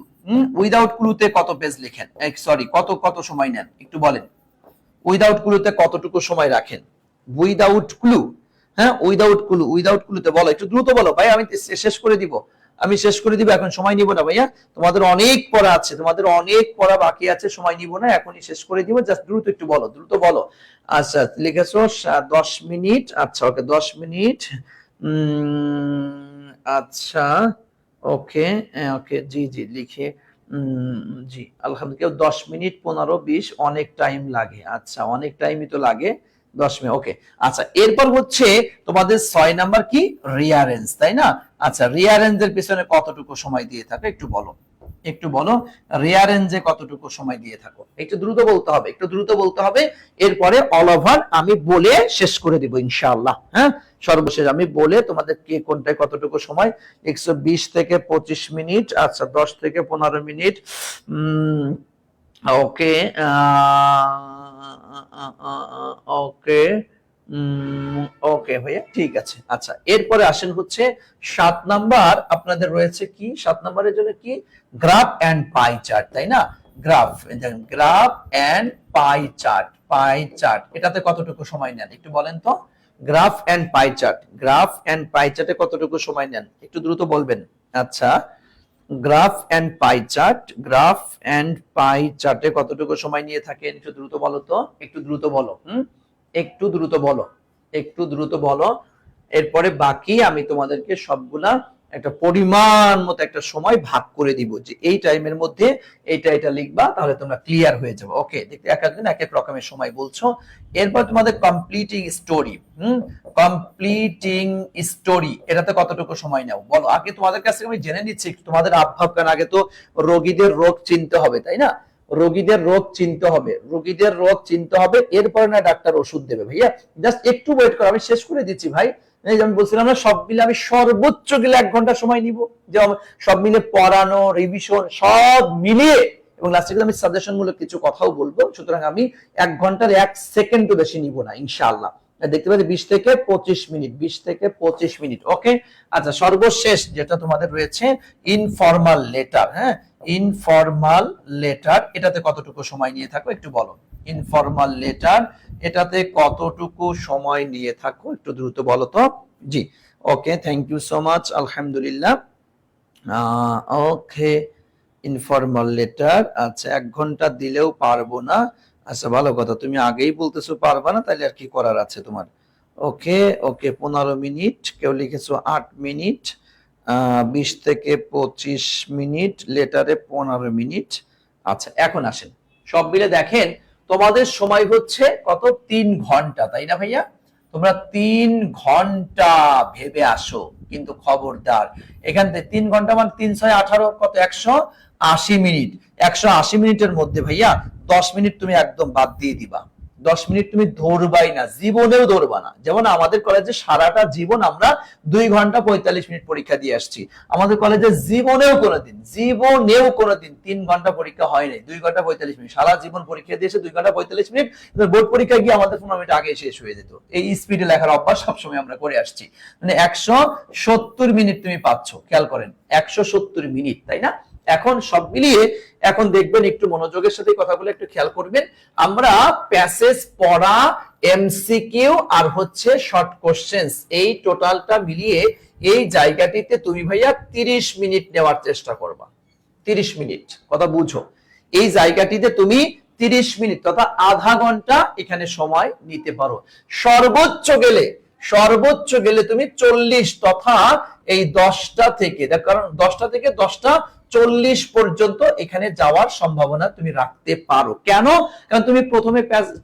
[SPEAKER 1] উইদাউট ক্লুতে কত পেজ লেখেন, সরি, কত সময় নেন, একটু বলেন। উইদাউট ক্লুতে কতটুকু সময় রাখেন? উইদাউট ক্লু, উইদাউট ক্লুতে বলো, একটু দ্রুত বলো ভাই, আমি শেষ করে দিব, এখন সময় নিব না ভাইয়া, তোমাদের অনেক পড়া আছে, তোমাদের অনেক পড়া বাকি আছে, সময় নিব না, এখনই শেষ করে দিব, জাস্ট দ্রুত একটু বলো, দ্রুত বলো। আচ্ছা, লিখেছো 10 মিনিট। আচ্ছা, ওকে, 10 মিনিট। আচ্ছা, ওকে, ওকে, জি জি, লিখে, জি, আলহামদুলিল্লাহ, 10 মিনিট, 15, 20 অনেক টাইম লাগে। আচ্ছা, অনেক টাইমই তো লাগে, 10 মিনিট। ওকে, আচ্ছা, এরপর হচ্ছে তোমাদের 6 নাম্বার কি, রিয়ারেঞ্জ, তাই না? আচ্ছা, রিয়ারেঞ্জের পিছনে কতটুকু সময় দিয়ে থাকো, একটু বলো রিয়ারেঞ্জে কতটুকু সময় দিয়ে থাকো, একটু দ্রুত বলতে হবে। এরপরে অল ওভার আমি বলে শেষ করে দিব ইনশাআল্লাহ। সর্বশেষ আমি বলে তোমাদের কে কোনটায় কতটুকু সময়। 120 থেকে 25 মিনিট। আচ্ছা, 10 থেকে 15 মিনিট। ওকে, ওকে, ওকে ভাইয়া, ঠিক আছে। আচ্ছা, এরপরে আসেন হচ্ছে 7 নাম্বার আপনাদের রয়েছে কি, 7 নাম্বারের জন্য কি, গ্রাফ এন্ড পাই চার্ট, তাই না? গ্রাফ এন্ড পাই চার্ট, এটাতে কতটুকু সময় নেন একটু বলেন তো। গ্রাফ এন্ড পাই চার্টে কতটুকু সময় নেন, একটু দ্রুত বলবেন। আচ্ছা, গ্রাফ এন্ড পাই চার্টে কতটুকু সময় নিয়ে থাকেন, একটু দ্রুত বলো তো, একটু দ্রুত বলো। এরপরে বাকি আমি তোমাদেরকে সবগুলা একটা পরিমাণ মতো একটা সময় ভাগ করে দিব যে এই টাইমের মধ্যে এটা লিখবা, তাহলে তোমরা ক্লিয়ার হয়ে যাবে। ওকে, দেখতে এক একজন এক এক রকমের সময় বলছো। এরপর তোমাদের কমপ্লিটিং স্টোরি, কমপ্লিটিং স্টোরি, এটাতে কতটুকু সময় নাও বলো? আগে তোমাদের কাছ থেকে আমি জেনে নিচ্ছি তোমাদের আবভাব, কারণ আগে তো রোগীদের রোগ চিনতে হবে, তাই না? রোগীদের রোগ চিনতে হবে, রোগীদের রোগ চিনতে হবে, এরপরে না ডাক্তার ওষুধ দেবে। ভাইয়া জাস্ট একটু ওয়েট করো, আমি শেষ করে দিচ্ছি ভাই। আমি বলছিলাম না, সব মিলে আমি সর্বোচ্চ গেলে 1 ঘন্টা সময় নিব, যে সব মিলে পড়ানো, রিভিশন সব মিলিয়ে, এবং লাস্টে আমি সাজেশন মূলক কিছু কথাও বলবো। সুতরাং আমি 1 ঘন্টার 1 সেকেন্ডও বেশি নিব না ইনশাআল্লাহ। দেখতে পাচ্ছি 20 থেকে 25 মিনিট, 20 থেকে 25 মিনিট। ওকে, আচ্ছা, সর্বশেষ যেটা তোমাদের রয়েছে ইনফর্মাল লেটার। হ্যাঁ, ইনফর্মাল লেটার, এটাতে কতটুকু সময় নিয়ে থাকো একটু বলো। ইনফর্মাল লেটার, এটাতে কতটুকু সময় নিয়ে থাকো একটু দ্রুত বলো তো। জি, ওকে, থ্যাংক ইউ সো মাচ, আলহামদুলিল্লাহ। ওকে, ইনফর্মাল লেটার, আচ্ছা 1 ঘন্টা দিলেও পারবো না। আচ্ছা, ভালো কথা, তুমি আগেই বলতেছো পারবা না, তাহলে আর কি করার আছে তোমার। ওকে ওকে, 15 মিনিট, কেউ লিখেছো 8 মিনিট, 20 থেকে 25 মিনিট, লেটারে 15 মিনিট। আচ্ছা, এখন আসেন, সব মিলে দেখেন তোমাদের সময় হচ্ছে কত, 3 ঘন্টা, তাই না ভাইয়া? তোমরা 3 ঘন্টা ভেবে আসো, কিন্তু খবরদার এখান থেকে 3 ঘন্টা মানে 3 6 18 কত, 180 মিনিট। 180 মিনিটের মধ্যে ভাইয়া 10 মিনিট তুমি একদম বাদ দিয়ে দিবা। 10 মিনিট তুমি ধরবাই না, জীবনেও ধরবা না। যেমন আমাদের কলেজে সারাটা জীবন আমরা 2 ঘন্টা 45 মিনিট পরীক্ষা দিয়ে আসছি। আমাদের কলেজে জীবনেও কোনোদিন 3 ঘন্টা পরীক্ষা হয় নাই, 2 ঘন্টা 45 মিনিট। সারা জীবন পরীক্ষা দিয়েছে 2 ঘন্টা 45 মিনিট, বোর্ড পরীক্ষা গিয়ে আমাদের 15 মিনিট আগে শেষ হয়ে যেত। এই স্পিডে লেখার অভ্যাস সবসময় আমরা করে আসছি। মানে 170 মিনিট তুমি পাচ্ছ, খেয়াল করেন 170 মিনিট, তাই না? এখন সব মিলিয়ে এখন দেখবেন, একটু মনোযোগের সাথে কথাগুলো একটু খেয়াল করবেন। আমরা প্যাসেজ পড়া, এমসিকিউ আর হচ্ছে শর্ট কোশ্চেন্স, এই টোটালটা মিলিয়ে এই জায়গাটিতে তুমি ভাইয়া 30 মিনিট নেওয়ার চেষ্টা করবা। 30 মিনিট, কথা বুঝো, এই জায়গাটিতে তুমি 30 মিনিট তথা আধা ঘন্টা এখানে সময় নিতে পারো। সর্বোচ্চ গেলে তুমি 40 তথা এই 10টা থেকে, কারণ 10টা থেকে 10টা 40 পর্যন্ত এখানে যাওয়ার সম্ভাবনা তুমি রাখতে পারো। কেন? কারণ তুমি প্রথমে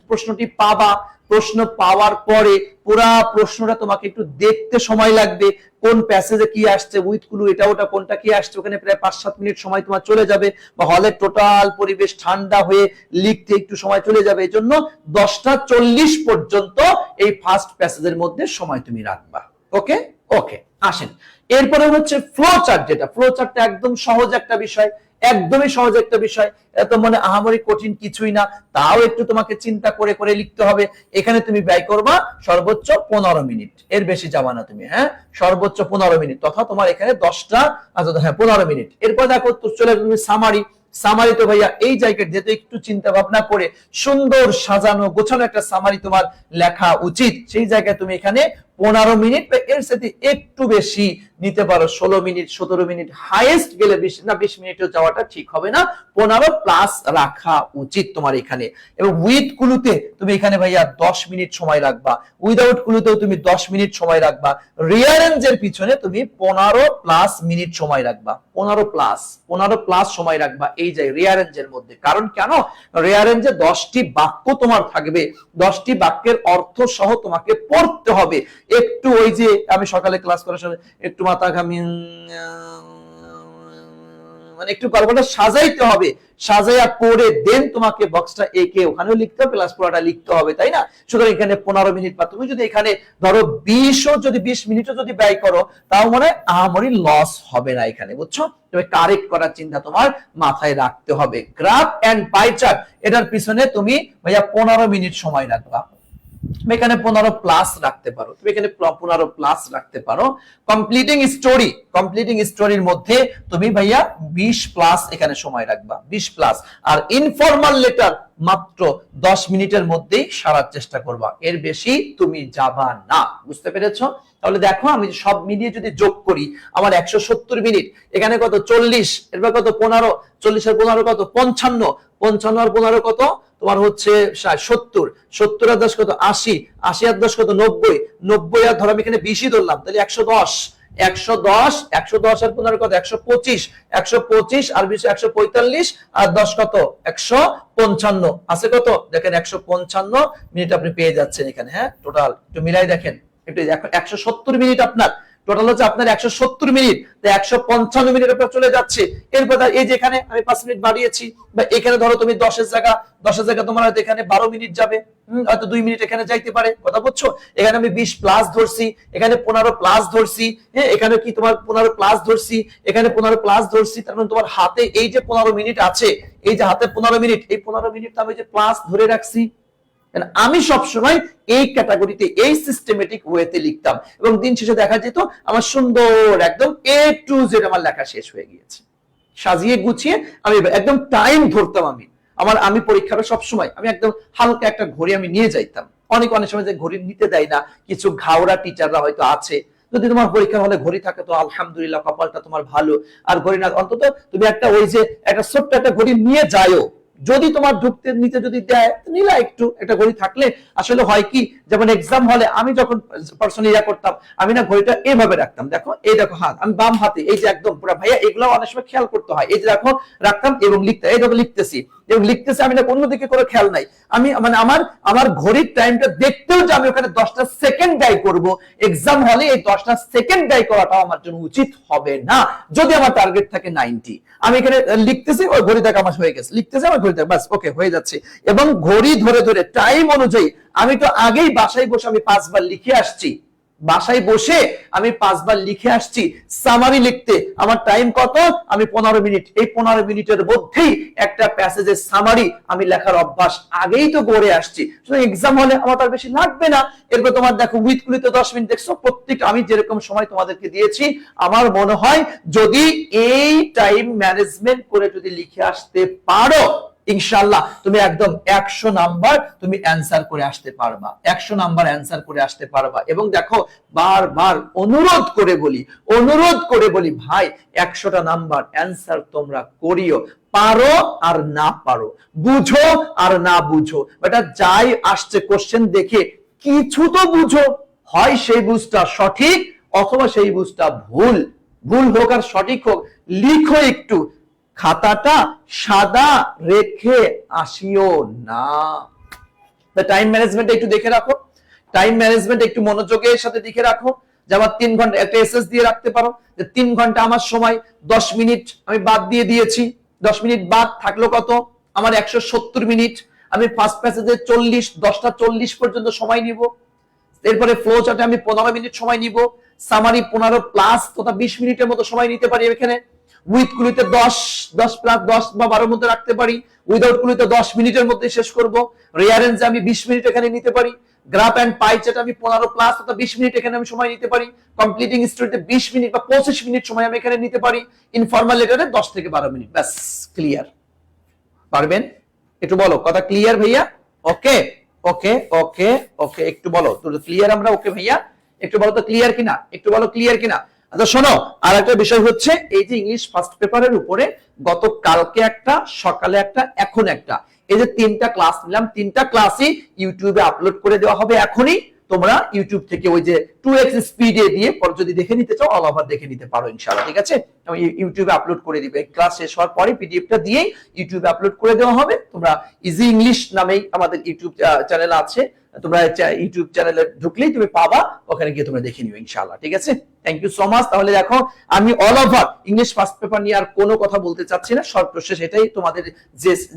[SPEAKER 1] প্রশ্নটি পাবা, প্রশ্ন পাওয়ার পরে পুরা প্রশ্নটা তোমাকে একটু দেখতে সময় লাগবে, কোন প্যাসেজে কি আসছে, উইথ ক্লু এটা ওটা কোনটা কি আসছে, ওখানে প্রায় 5-7 মিনিট সময় তোমার চলে যাবে, বা হলে টোটাল পরিবেশ ঠান্ডা হয়ে লিখতে একটু সময় চলে যাবে। এই জন্য 10টা 40 পর্যন্ত এই ফার্স্ট প্যাসেজের মধ্যে সময় তুমি রাখবা। ওকে ওকে, আসেন এরপরে হচ্ছে ফ্লো চার্ট। যেটা ফ্লো চার্টটা একদম সহজ একটা বিষয়, একদমই সহজ একটা বিষয়, এত মানে আহামরি কঠিন কিছুই না, তাও একটু তোমাকে চিন্তা করে করে লিখতে হবে। এখানে তুমি ব্যয় করবা সর্বোচ্চ 15 মিনিট, এর বেশি যাবা না তুমি। হ্যাঁ, সর্বোচ্চ 15 মিনিট, তথা তোমার এখানে 10টা, আচ্ছা হ্যাঁ 15 মিনিট। এরপর দেখো চলে তুমি সামারি তো ভাইয়া এই জায়গায় যেহেতু একটু চিন্তা ভাবনা করে সুন্দর সাজানো গোছানো একটা সামারি তোমার লেখা উচিত, সেই জায়গায় তুমি এখানে 15 মিনিট বা এর সাথে একটু বেশি নিতে পারো, 16 মিনিট 17 মিনিট, হাইয়েস্ট গেলে 20 না, 20 মিনিটও যাওয়াটা ঠিক হবে না, 15 প্লাস রাখা উচিত তোমার এখানে। এবং উইথ ক্লুতে তুমি এখানে ভাইয়া 10 মিনিট সময় রাখবা, উইদাউট ক্লুতেও তুমি 10 মিনিট সময় রাখবা, রিয়ারেঞ্জের পিছনে তুমি 15 প্লাস মিনিট সময় রাখবা, 15 প্লাস সময় রাখবা এই যে রিয়ারেঞ্জের মধ্যে। কারণ কেন? রিয়ারেঞ্জে 10টি বাক্য তোমার থাকবে, 10টি বাক্যের অর্থ সহ তোমাকে পড়তে হবে। একটু ওই যে আমি সকালে ক্লাস করার সময় একটু মাথা ঘামি মানে একটু গল্পটা সাজাইতে হবে, সাজাইয়া পড়ে দেন তোমাকে বক্সটা এঁকে ওখানেও লিখতে হবে, প্লাস পুরোটা লিখতে হবে, তাই না? সুতরাং এখানে 15 মিনিট, বা তুমি যদি এখানে ধরো 20 মিনিটও যদি ব্যয় করো, তাও মনে হয় আহামরি লস হবে না এখানে, বুঝছো? তবে কারেক্ট করার চিন্তা তোমার মাথায় রাখতে হবে। গ্রাফ এন্ড পাই চার্ট, এটার পিছনে তুমি ভাইয়া 15 মিনিট সময় রাখবা, এখানে 15 প্লাস রাখতে পারো, তুমি এখানে 15 প্লাস রাখতে পারো। কমপ্লিটিং স্টোরির মধ্যে তুমি ভাইয়া 20 প্লাস এখানে সময় রাখবা, 20 প্লাস। আর ইনফর্মাল লেটার মাত্র 10 মিনিটের মধ্যেই সারার চেষ্টা করবা, এর বেশি তুমি যাবা না। বুঝতে পেরেছো? তাহলে দেখো আমি সব মিলিয়ে যদি যোগ করি, আমার 170 মিনিট, এখানে কত 40, এরপর কত 15, 40 আর 15 কত 55, 55 আর 15 কত তোমার হচ্ছে 70, 70 আর 10 কত 80, 80 আর 10 কত 90, 90 আর ধরো আমি এখানে 20ই ধরলাম, তাহলে 110, 110, 110 আর 15 কত, 125, 125 আর 20 145 আর 10 কত, 155 আছে কত, দেখেন 155 মিনিট আপনি পেয়ে যাচ্ছেন এখানে। হ্যাঁ, টোটাল একটু মিলাই দেখেন, একটু 170 মিনিট আপনার টোটাল হচ্ছে আপনার 170 মিনিট, তো 155 মিনিট আপনার চলে যাচ্ছে। এরপর এই যে এখানে আমি 5 মিনিট বাড়িয়েছি, বা এখানে ধরো তুমি 10 এর জায়গা তোমার হয়তো এখানে 12 মিনিট যাবে, হয়তো 2 মিনিট এখানে যাইতে পারে, কথা বুঝছো? এখানে আমি 20 প্লাস ধরছি, এখানে 15 প্লাস ধরছি, হ্যাঁ এখানে কি তোমার 15 প্লাস ধরছি, এখানে 15 প্লাস ধরছি, তার মানে তোমার হাতে এই যে 15 মিনিট আছে, এই যে হাতে 15 মিনিট, এই 15 মিনিট আমি যে প্লাস ধরে রাখছি। আমি সবসময় এই ক্যাটাগরিতে এই সিস্টেমেটিক ওয়েতে লিখতাম, এবং দিন শেষে দেখা যেত আমার সুন্দর একদম A to Z আমার লেখা শেষ হয়ে গিয়েছে। সাজিয়ে গুছিয়ে আমি একদম টাইম ধরতাম। আমি পরীক্ষাটা সবসময় আমি একদম হালকা একটা ঘড়ি আমি নিয়ে যাইতাম। অনেক সময় যে ঘড়ি নিতে দেয় না, কিছু ঘাওড়া টিচাররা হয়তো আছে, যদি তোমার পরীক্ষার হলে ঘড়ি থাকে তো আলহামদুলিল্লাহ, কপালটা তোমার ভালো। আর ঘড়ি না, অন্তত তুমি একটা ওই যে একটা ছোট্ট একটা ঘড়ি নিয়ে যাও, যদি তোমার ঢুকতে নিতে যদি দেয় নিলা, একটু একটা ঘড়ি থাকলে আসলে হয় কি, যেমন এক্সাম হলে আমি যখন পার্সোনালি করতাম, আমি না ঘড়িটা এভাবে রাখতাম, দেখো এই দেখো হাত, আমি বাম হাতে, এই যে একদম পুরো ভাইয়া এগুলো অনেক সময় খেয়াল করতে হয়, এই যে দেখো রাখতাম এবং লিখতে, এই দেখো লিখতেছি এবং লিখতেছি, আমি না অন্যদিকে কোনো খেয়াল নাই। আমি মানে আমার ঘড়ির টাইমটা দেখতেও যে আমি ওখানে 10টা সেকেন্ড ব্যয় করব এক্সাম হলে, এই 10টা সেকেন্ড ব্যয় করাটা আমার জন্য উচিত হবে না, যদি আমার টার্গেট থাকে 90। আমি এখানে লিখতেছি, ওই ঘড়ি দেখা আমার হয়ে গেছে, লিখতেছি আমার ঘড়ি দেখা, বাস ওকে হয়ে যাচ্ছে। এবং ঘড়ি ধরে ধরে টাইম অনুযায়ী আমি তো আগেই বাসায় বসে আমি 5 বার লিখে আসছি, বাসায় বসে আমি 5 বার লিখে আসছি। সামারি লিখতে আমার টাইম কত, আমি 15 মিনিট, এই 15 মিনিটের মধ্যেই একটা প্যাসেজের সামারি আমি লেখার অভ্যাস আগেই তো গড়ে আসছি, সুতরাং এক্সাম হলে আমার তার বেশি লাগবে না। এরপর তোমার দেখো উইথগুলিতে 10 মিনিট, দেখছো প্রত্যেকটা আমি যেরকম সময় তোমাদেরকে দিয়েছি, আমার মনে হয় যদি এই টাইম ম্যানেজমেন্ট করে যদি লিখে আসতে পারো, ইনশাআল্লাহ তুমি একদম 100 নাম্বার তুমি অ্যানসার করে আসতে পারবা, 100 নাম্বার অ্যানসার করে আসতে পারবা। এবং দেখো বারবার অনুরোধ করে বলি ভাই, 100টা নাম্বার অ্যানসার তোমরা করিও, পারো আর না পারো, বুঝো আর না বুঝো, এটা যাই আসছে কোশ্চেন দেখে কিছু তো বুঝো, হয় সেই বুঝটা সঠিক অথবা সেই বুঝটা ভুল হোক আর সঠিক হোক, লিখো একটু, খাতাটা সাদা রেখে আসিও না। টাইম ম্যানেজমেন্ট একটু দেখে রাখো, টাইম ম্যানেজমেন্ট একটু মনোযোগের সাথে দেখে রাখো, যে আমার 3 ঘন্টা একটা এসএস দিয়ে রাখতে পারো, যে 3 ঘন্টা আমার সময়, 10 মিনিট আমি বাদ দিয়ে দিয়েছি, 10 মিনিট বাদ থাকলো কত, আমার 170 মিনিট। আমি ফার্স্ট প্যাসেজে 10টা 40 পর্যন্ত সময় নিব, এরপরে ফ্লো চার্টে আমি 15 মিনিট সময় নিব, সামারি 15 প্লাস তথা 20 মিনিটের মতো সময় নিতে পারি এখানে, উইথ গুলিতে 10 প্লাস 10 বা 12 মধ্যে রাখতে পারি, উইদাউট গুলিতে 10 মিনিটের মধ্যে শেষ করব, রিয়ারেঞ্জে আমি 20 মিনিট এখানে নিতে পারি, গ্রাফ এন্ড পাই চার্ট আমি 15 প্লাস তথা 20 মিনিট এখানে আমি সময় নিতে পারি, কমপ্লিটিং স্টোরিতে 20 মিনিট বা 25 মিনিট সময় আমি এখানে নিতে পারি, ইনফরমাল লেটারে 10 থেকে 12 মিনিট, ব্যাস ক্লিয়ার। পারবেন? একটু বলো, কথা ক্লিয়ার ভাইয়া? ওকে ওকে ওকে ওকে, একটু বলো তো ক্লিয়ার আমরা, ওকে ভাইয়া একটু বলো তো ক্লিয়ার কিনা, একটু বলো ক্লিয়ার কিনা। আচ্ছা শোনো, আর একটা বিষয় হচ্ছে, এই যে ইংলিশ ফার্স্ট পেপারের উপরে গতকালকে একটা, সকালে একটা, এখন একটা, এই যে 3টা ক্লাস নিলাম, 3টা ক্লাসই ইউটিউবে আপলোড করে দেওয়া হবে এখনই। তোমরা ইউটিউব থেকে ওই যে 2x স্পিডে দিয়ে পরে যদি দেখে নিতে চাও অল ওভার দেখে নিতে পারো ইনশাআল্লাহ, ঠিক আছে? আমি ইউটিউবে আপলোড করে দিব, ক্লাস শেষ হওয়ার পরে পিডিএফটা দিয়ে ইউটিউবে আপলোড করে দেওয়া হবে। তোমরা ইজি ইংলিশ নামেই আমাদের ইউটিউব চ্যানেল আছে, তোমরা ইউটিউব চ্যানেলে ঢুকলেই তুমি পাবা, ওখানে গিয়ে তোমরা দেখে নিও ইনশাআল্লাহ, ঠিক আছে? Thank you so much. তাহলে দেখো আমি all over English first paper নিয়ে আর কোনো কথা বলতে চাচ্ছি না, সর্বশেষ এটাই তোমাদের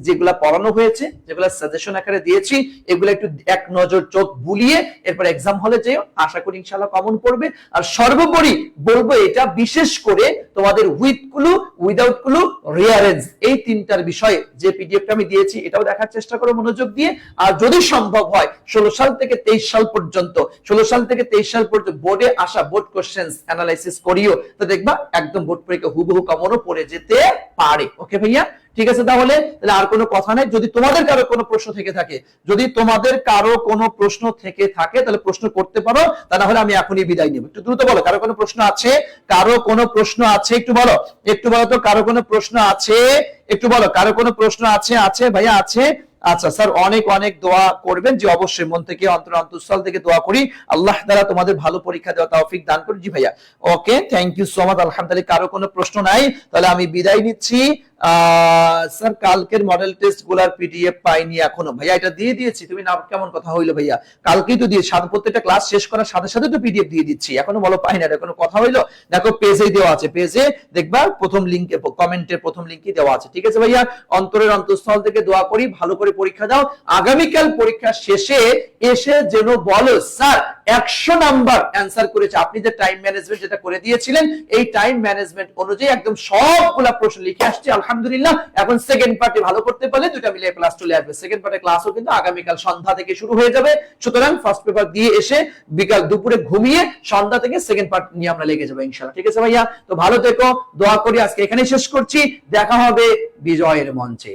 [SPEAKER 1] যেগুলা পড়ানো হয়েছে, যেগুলা সাজেশন আকারে দিয়েছি, এগুলো একটু এক নজর চোখ বুলিয়ে এরপর এক্সাম হলে যেও, আশা করি ইনশাআল্লাহ কমন পড়বে। আর সর্বোপরি বলবো এটা, বিশেষ করে তোমাদের উইথ গুলো, উইদাউট গুলো, রিয়ারেঞ্জ, এই 3টার বিষয়ে যে পিডিএফটা আমি দিয়েছি এটাও দেখার চেষ্টা করো মনোযোগ দিয়ে। আর যদি সম্ভব হয় 16 সাল থেকে 23 সাল পর্যন্ত, 16 সাল থেকে 23 সাল পর্যন্ত বোর্ডে আসা বোর্ড কোশ্চেন্স অ্যানালাইসিস করিও, তো দেখবা একদম বোর্ড পরীক্ষা হুবহু কমনও পড়ে যেতে পারে। ওকে ভাইয়া, ঠিক আছে? তাহলে আর কোনো কথা নাই, যদি তোমাদের কারো কোনো প্রশ্ন থেকে থাকে, যদি তোমাদের কারো কোনো প্রশ্ন থেকে থাকে তাহলে প্রশ্ন করতে পারো, তা না হলে আমি এখনই বিদায় নেব। একটু দ্রুত বলো, কারো কোনো প্রশ্ন আছে? কারো কোনো প্রশ্ন আছে? একটু বলো, একটু বলো তো কারো কোনো প্রশ্ন আছে? একটু বলো কারো কোনো প্রশ্ন আছে? আছে ভাইয়া, আছে আচ্ছা স্যার, অনেক অনেক দোয়া করবেন, যে অবশ্যই মন থেকে অন্তঃস্থল থেকে দোয়া করি আল্লাহ তাআলা তোমাদের ভালো পরীক্ষা দেওয়া তৌফিক দান করুন। জি ভাইয়া, ওকে, থ্যাংক ইউ সো মাচ। আলহামদুলিল্লাহ, কারো কোনো প্রশ্ন নাই, তাহলে আমি বিদায় নিচ্ছি। স্যার কালকের মডেল টেস্ট গুলার পিডিএফ পাইনি এখনো। ভাইয়া এটা দিয়ে দিয়েছি, তুমি না, কেমন কথা হইলো ভাইয়া? কালকেই তো দিয়ে, সাথে প্রত্যেকটা ক্লাস শেষ করার সাথে সাথে তো পিডিএফ দিয়ে দিচ্ছি, এখনো বলো পাই না, এটা কোনো কথা হইলো? দেখো পেজেই দেওয়া আছে, পেজে দেখবা প্রথম লিংকে, কমেন্টের প্রথম লিংকই দেওয়া আছে। ঠিক আছে ভাইয়া, অন্তরের অন্তঃস্থল থেকে দোয়া করি ভালো করে পরীক্ষা দাও, আগামীকাল পরীক্ষা শেষে এসে যেন বলো স্যার 100 নাম্বার অ্যান্সার করেছে। আপনি যে টাইম ম্যানেজমেন্ট যেটা করে দিয়েছিলেন, এই টাইম ম্যানেজমেন্ট অনুযায়ী একদম সবগুলা প্রশ্ন লিখে আসছে আলহামদুলিল্লাহ। এখন সেকেন্ড পার্টে ভালো করতে পারলে দুটো মিলিয়ে ক্লাস চলে আসবে। সেকেন্ড পার্টে ক্লাসও কিন্তু আগামীকাল সন্ধ্যা থেকে শুরু হয়ে যাবে। সুতরাং ফার্স্ট পেপার দিয়ে এসে বিকাল দুপুরে ঘুমিয়ে সন্ধ্যা থেকে সেকেন্ড পার্ট নিয়ে আমরা লেগে যাবো ইনশাআল্লাহ। ঠিক আছে ভাইয়া, তো ভালো থেকো, দোয়া করি। আজকে এখানেই শেষ করছি, দেখা হবে বিজয়ের মঞ্চে।